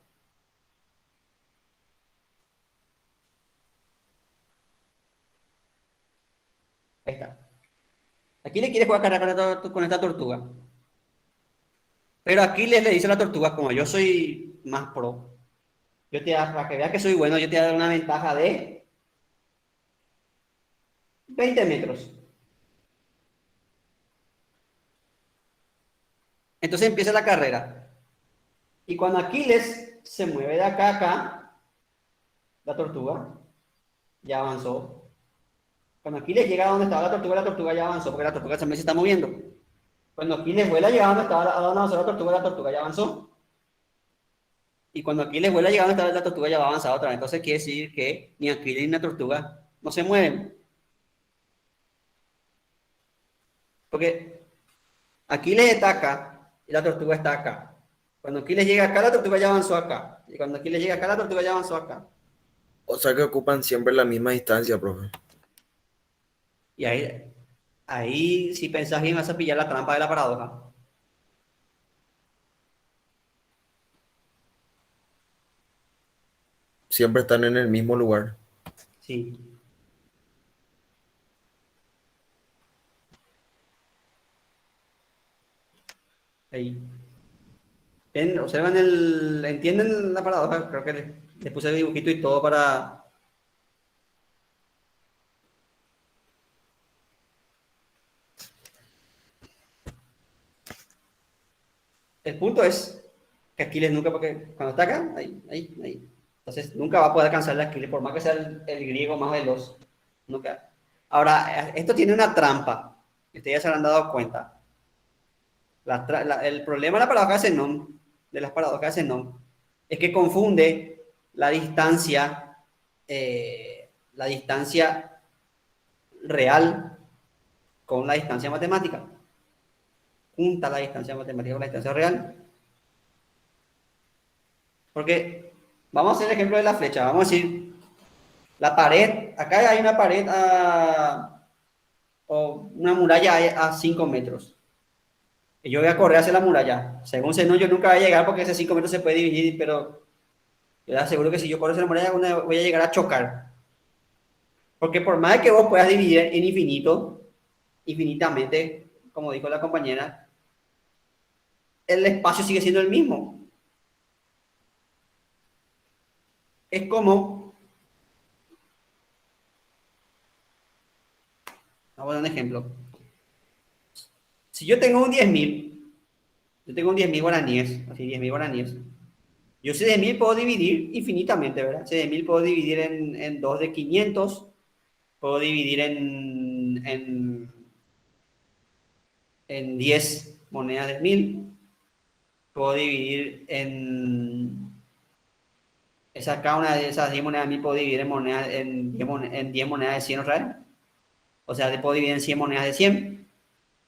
Ahí está. Aquiles quiere jugar carrera con esta tortuga. Pero Aquiles le dice a la tortuga, como yo soy más pro, para que veas que soy bueno, yo te voy a dar una ventaja de 20 metros. Entonces empieza la carrera. Y cuando Aquiles se mueve de acá a acá, la tortuga ya avanzó. Cuando Aquiles llega a donde estaba la tortuga ya avanzó, porque la tortuga también se está moviendo. Cuando Aquiles vuela llegando a donde avanzó la tortuga ya avanzó. Y cuando Aquiles vuela llegando a la tortuga ya va avanzada otra vez. Entonces quiere decir que ni Aquiles ni la tortuga no se mueven. Porque Aquiles está acá y la tortuga está acá. Cuando Aquiles llega acá, la tortuga ya avanzó acá. Y cuando Aquiles llega acá, la tortuga ya avanzó acá. O sea que ocupan siempre la misma distancia, profe. Y ahí si pensás bien, vas a pillar la trampa de la paradoja. Siempre están en el mismo lugar. Sí. Ahí. Observan ¿entienden la paradoja? Creo que les puse el dibujito y todo para... El punto es que Aquiles nunca, porque cuando está acá, ahí. Entonces nunca va a poder alcanzar a Aquiles, por más que sea el griego más veloz. Nunca. Ahora, esto tiene una trampa. Ustedes ya se habrán dado cuenta. El problema de la paradoja de Zenón, de las paradojas de Zenón, es que confunde la distancia real con la distancia matemática. Junta la distancia matemática con la distancia real. Porque vamos a hacer el ejemplo de la flecha. Vamos a decir, la pared, acá hay una pared o una muralla a 5 metros. Y yo voy a correr hacia la muralla. Según Zenón, yo nunca voy a llegar porque ese 5 metros se puede dividir, pero yo les aseguro que si yo corro hacia la muralla, voy a llegar a chocar. Porque por más que vos puedas dividir en infinitamente, como dijo la compañera, el espacio sigue siendo el mismo. Es como... Vamos a dar un ejemplo. Si yo tengo un 10.000 guaraníes, así 10.000 guaraníes, yo ese 10.000 puedo dividir infinitamente, ¿verdad? Ese 10.000 puedo dividir en 2 de 500, puedo dividir en 10 monedas de 1.000, puedo dividir cada una de esas 10 monedas de 1.000 puedo dividir en 10 monedas de 100 otra vez. O sea, puedo dividir en 100 monedas de 100,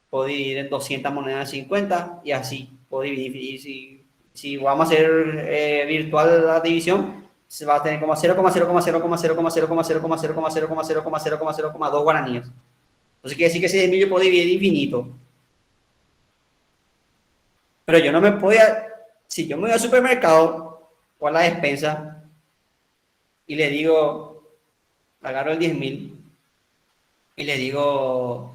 puedo dividir en 200 monedas de 50 y así puedo dividir. Y si vamos a hacer virtual la división, se va a tener como 0,0,0,0,0,0,0,0,0,0,0,0,0,0,2 guaraníes. Entonces quiere decir que ese 10.000 yo puedo dividir infinito. Pero yo no me podía, si yo me voy al supermercado o a la despensa y le digo, agarro el 10.000 y le digo,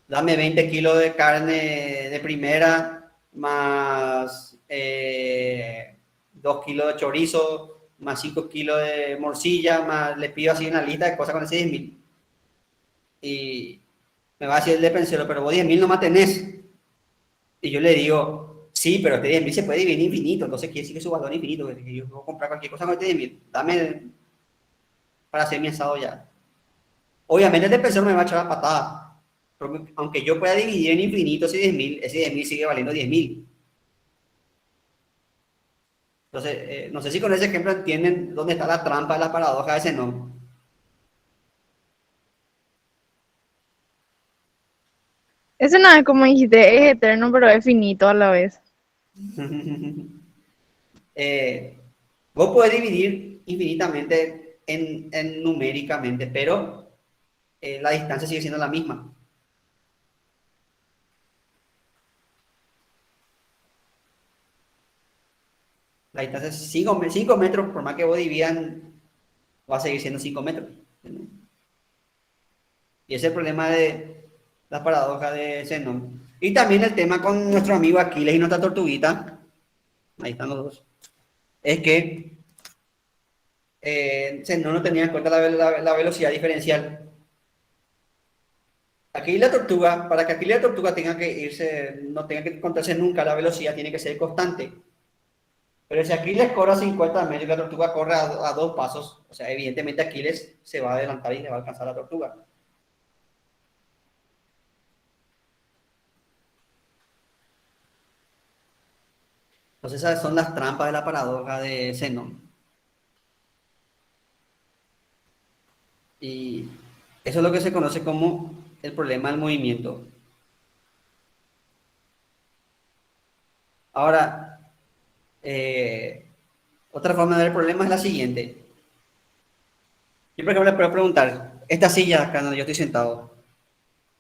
dame 20 kilos de carne de primera, más 2 kilos de chorizo, más 5 kilos de morcilla, más le pido así una lista de cosas con ese 10.000. Y me va a decir el despensero, pero vos 10.000 nomás tenés. Y yo le digo, sí, pero este 10.000 se puede dividir infinito, entonces quiere decir que su valor es infinito, que yo puedo comprar cualquier cosa con este 10.000. Dame para hacer mi asado ya. Obviamente el despensero me va a echar la patada. Porque aunque yo pueda dividir en infinito ese 10.000 sigue valiendo 10.000. Entonces, no sé si con ese ejemplo entienden dónde está la trampa de la paradoja de Zenón. Ese no es como dijiste, es eterno, pero es finito a la vez. Vos podés dividir infinitamente numéricamente, pero la distancia sigue siendo la misma. La distancia es 5 metros, por más que vos dividan, va a seguir siendo 5 metros. Y ese es el problema de la paradoja de Zenón. Y también el tema con nuestro amigo Aquiles y nuestra tortuguita, ahí están los dos, es que Zenón no tenía en cuenta la velocidad diferencial. Aquí la tortuga, para que aquí la tortuga tenga que irse, no tenga que encontrarse nunca, la velocidad tiene que ser constante. Pero si Aquiles corre a 50 metros y la tortuga corre a 2 pasos, o sea, evidentemente Aquiles se va a adelantar y le va a alcanzar a la tortuga. Entonces esas son las trampas de la paradoja de Zenón. Y eso es lo que se conoce como el problema del movimiento. Ahora, otra forma de ver el problema es la siguiente. Yo, por ejemplo, le puedo preguntar, esta silla acá donde yo estoy sentado,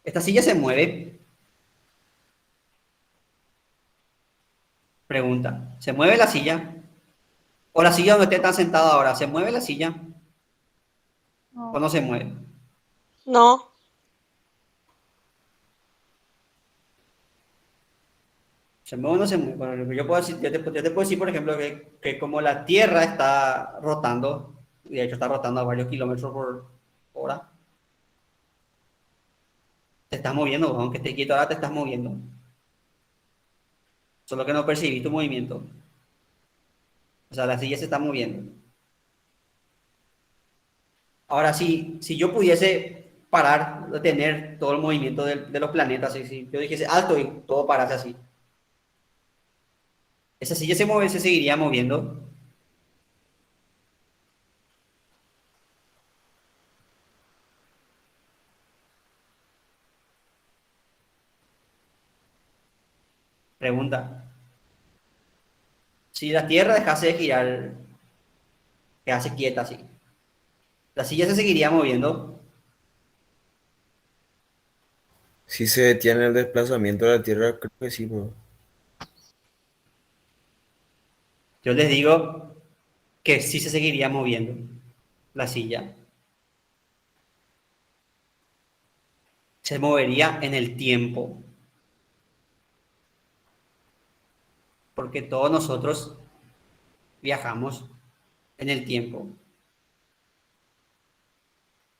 ¿esta silla se mueve? Pregunta, ¿se mueve la silla? ¿O la silla donde usted está sentado ahora, se mueve la silla? ¿O no se mueve? No. ¿Se mueve o no se mueve? Bueno, yo puedo decir, yo te puedo decir, por ejemplo, que como la Tierra está rotando, y de hecho está rotando a varios kilómetros por hora, te estás moviendo, aunque estés quieto ahora te estás moviendo. Solo que no percibís tu movimiento. O sea, la silla se está moviendo. Ahora, si yo pudiese parar, detener todo el movimiento de los planetas, si yo dijese alto y todo parase así, esa silla se seguiría moviendo. Pregunta. Si la Tierra dejase de girar, quedase quieta así, ¿la silla se seguiría moviendo? Si se detiene el desplazamiento de la Tierra, creo que sí, bro. Yo les digo que sí se seguiría moviendo la silla. Se movería en el tiempo. Porque todos nosotros viajamos en el tiempo.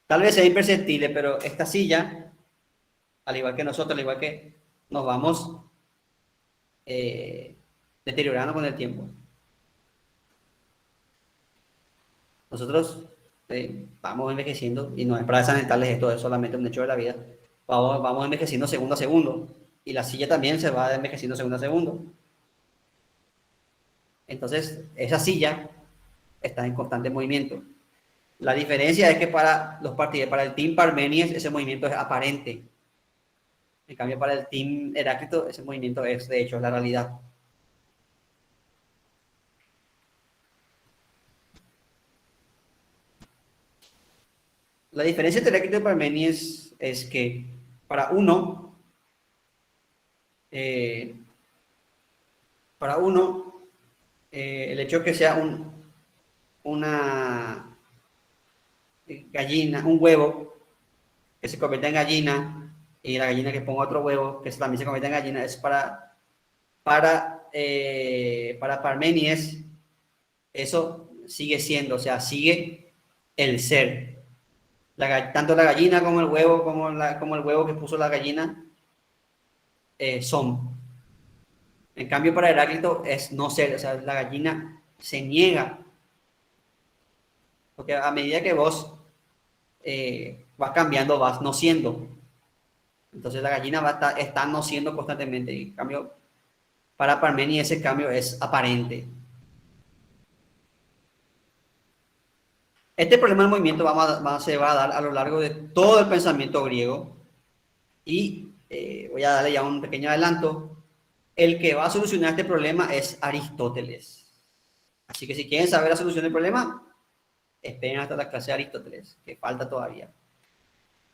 Tal vez sea imperceptible, pero esta silla, al igual que nosotros, al igual que nos vamos deteriorando con el tiempo. Nosotros vamos envejeciendo, y no es para desalentarles esto, es solamente un hecho de la vida. Vamos envejeciendo segundo a segundo, y la silla también se va envejeciendo segundo a segundo. Entonces, esa silla está en constante movimiento. La diferencia es que para los partidos, para el team Parmenides, ese movimiento es aparente. En cambio, para el team Heráclito, ese movimiento es, de hecho, la realidad. La diferencia entre Heráclito y Parmenides es que para uno, el hecho de que sea una gallina, un huevo que se convierte en gallina, y la gallina que ponga otro huevo que también se convierte en gallina, es para Parmenides, eso sigue siendo, o sea, sigue el ser. Tanto la gallina como el huevo, como el huevo que puso la gallina, son. En cambio, para Heráclito es no ser, o sea, la gallina se niega. Porque a medida que vos vas cambiando, vas no siendo. Entonces la gallina va a estar no siendo constantemente. En cambio, para Parmenides ese cambio es aparente. Este problema del movimiento se va a dar a lo largo de todo el pensamiento griego. Y voy a darle ya un pequeño adelanto. El que va a solucionar este problema es Aristóteles. Así que si quieren saber la solución del problema, esperen hasta la clase de Aristóteles, que falta todavía.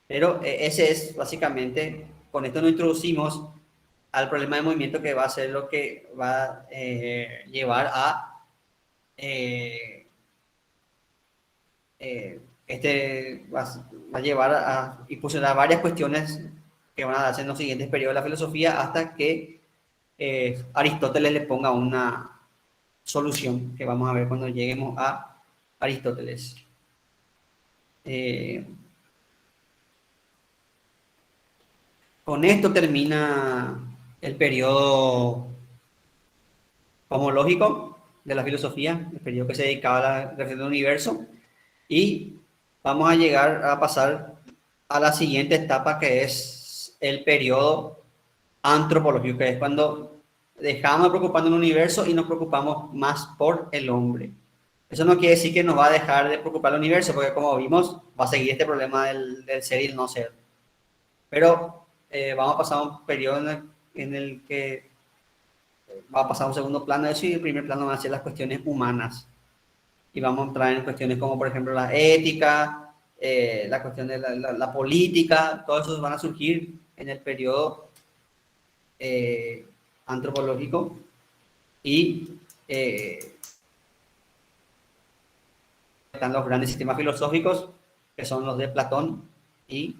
Pero ese es básicamente, con esto nos introducimos al problema de movimiento, que va a ser lo que va a llevar a va a llevar a impulsionar varias cuestiones que van a darse en los siguientes periodos de la filosofía, hasta que Aristóteles le ponga una solución, que vamos a ver cuando lleguemos a Aristóteles. Con esto termina el periodo cosmológico de la filosofía, el periodo que se dedicaba a la reflexión del universo, y vamos a llegar a pasar a la siguiente etapa, que es el periodo antropológico, que es cuando dejamos de preocuparnos del universo y nos preocupamos más por el hombre. Eso no quiere decir que nos va a dejar de preocupar el universo, porque como vimos, va a seguir este problema del ser y el no ser. Pero vamos a pasar un periodo en el que va a pasar a un segundo plano de eso, y el primer plano van a ser las cuestiones humanas. Y vamos a entrar en cuestiones como, por ejemplo, la ética, la cuestión de la política, todo eso van a surgir en el periodo antropológico. Y están los grandes sistemas filosóficos, que son los de Platón y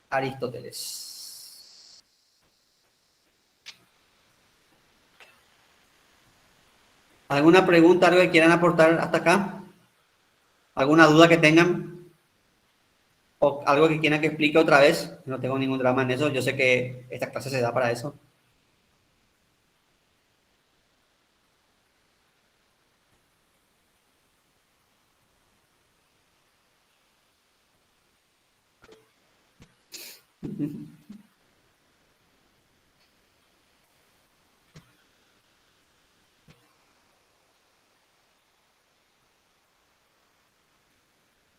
Aristóteles. ¿Alguna pregunta, algo que quieran aportar hasta acá? ¿Alguna duda que tengan? ¿O algo que quieran que explique otra vez? No tengo ningún drama en eso. Yo sé que esta clase se da para eso.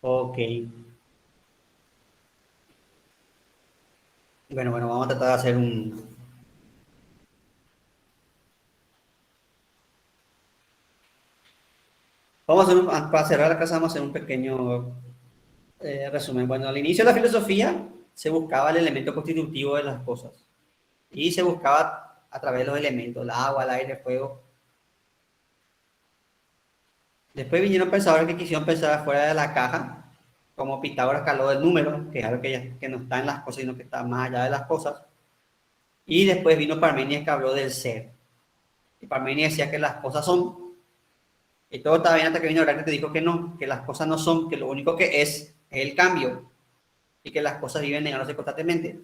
Ok. Bueno, vamos a tratar de hacer para cerrar la clase, vamos a hacer un pequeño resumen. Bueno, al inicio de la filosofía se buscaba el elemento constitutivo de las cosas. Y se buscaba a través de los elementos, el agua, el aire, el fuego. Después vinieron pensadores que quisieron pensar fuera de la caja, como Pitágoras que habló del número, que es algo que no está en las cosas, sino que está más allá de las cosas. Y después vino Parménides que habló del ser. Y Parménides decía que las cosas son. Y todo estaba bien hasta que vino Heráclito y te dijo que no, que las cosas no son, que lo único que es el cambio. Y que las cosas viven negándose constantemente.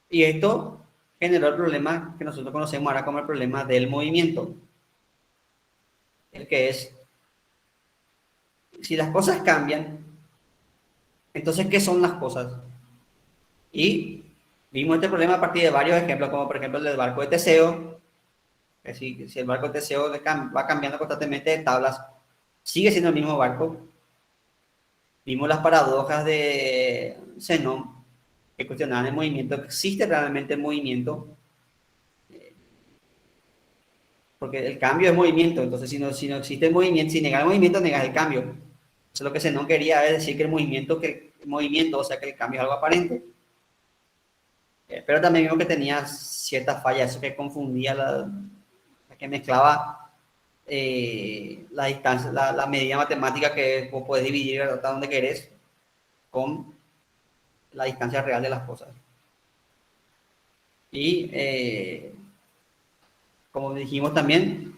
Y esto generó el problema que nosotros conocemos ahora como el problema del movimiento. El que es, si las cosas cambian, entonces, ¿qué son las cosas? Y vimos este problema a partir de varios ejemplos, como por ejemplo el del barco de Teseo. Que si el barco de Teseo va cambiando constantemente de tablas, sigue siendo el mismo barco. Vimos las paradojas de Zenón, que cuestionaban el movimiento. ¿Existe realmente el movimiento? Porque el cambio es movimiento, entonces si no existe el movimiento, si negas el movimiento, negas el cambio. Eso es lo que Zenón quería, es decir que el movimiento, o sea que el cambio es algo aparente. Pero también vimos que tenía ciertas fallas, eso que confundía, que mezclaba la distancia, la medida matemática que vos podés dividir hasta donde querés con la distancia real de las cosas. Y como dijimos también,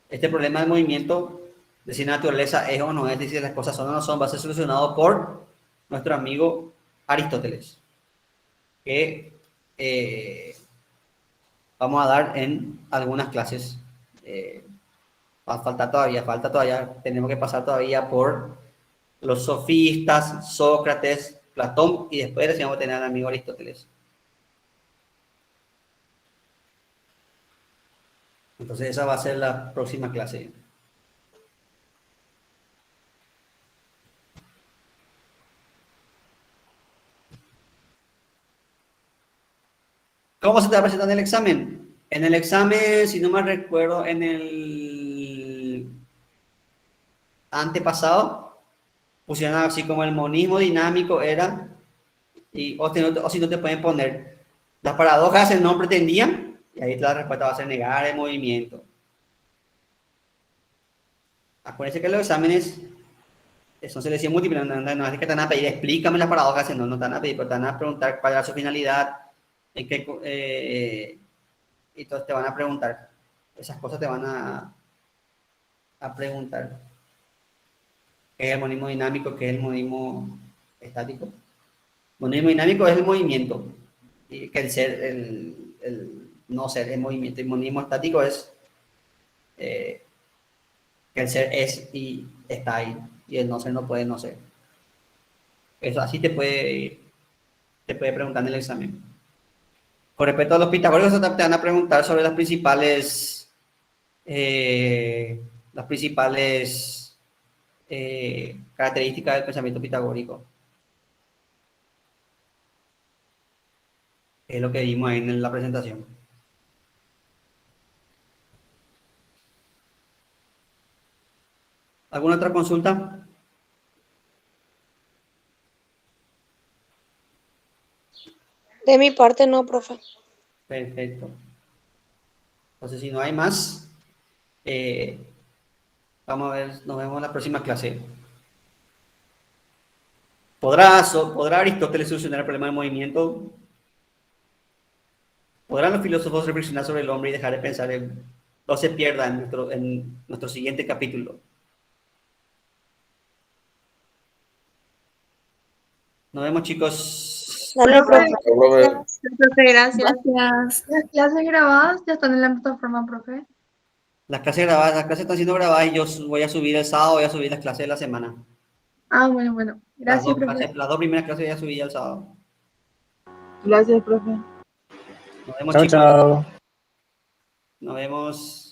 este problema del movimiento, de si la naturaleza es o no es, de si las cosas son o no son, va a ser solucionado por nuestro amigo Aristóteles, que vamos a dar en algunas clases. Falta todavía, tenemos que pasar todavía por los sofistas, Sócrates, Platón, y después vamos a tener al amigo Aristóteles. Entonces esa va a ser la próxima clase. ¿Cómo se te va a presentar en el examen? En el examen, si no me recuerdo, en el antepasado, pusieron así como el monismo dinámico era, o si no te pueden poner, las paradojas no pretendían, y ahí la respuesta va a ser negar el movimiento. Acuérdense que los exámenes son selección múltiple, no es que te van a pedir explícame las paradojas, no te van a pedir, pero te van a preguntar cuál es su finalidad, en qué, y entonces te van a preguntar, esas cosas te van a preguntar. ¿Qué es el monismo dinámico? ¿Qué es el monismo estático? El monismo dinámico es el movimiento, y que el ser, el no ser, el movimiento. El monismo estático es que el ser es y está ahí, y el no ser no puede no ser. Eso así te puede preguntar en el examen. Con respecto a los pitagóricos, te van a preguntar sobre las principales características del pensamiento pitagórico. Es lo que vimos ahí en la presentación. ¿Alguna otra consulta? De mi parte no, profe. Perfecto. Entonces, si no hay más, vamos a ver, nos vemos en la próxima clase. ¿Podrá Aristóteles solucionar el problema del movimiento? ¿Podrán los filósofos reflexionar sobre el hombre y dejar de pensar en... No se pierda en nuestro siguiente capítulo. Nos vemos, chicos. Dale, profe. Profe. Profe, gracias. Gracias. Las clases grabadas ya están en la plataforma, profe. Las clases están siendo grabadas y yo voy a subir el sábado, voy a subir las clases de la semana. Ah, bueno. Gracias, profe. Las 2 primeras clases ya subí ya el sábado. Gracias, profe. Nos vemos, Chao, chicos. chao. Nos vemos.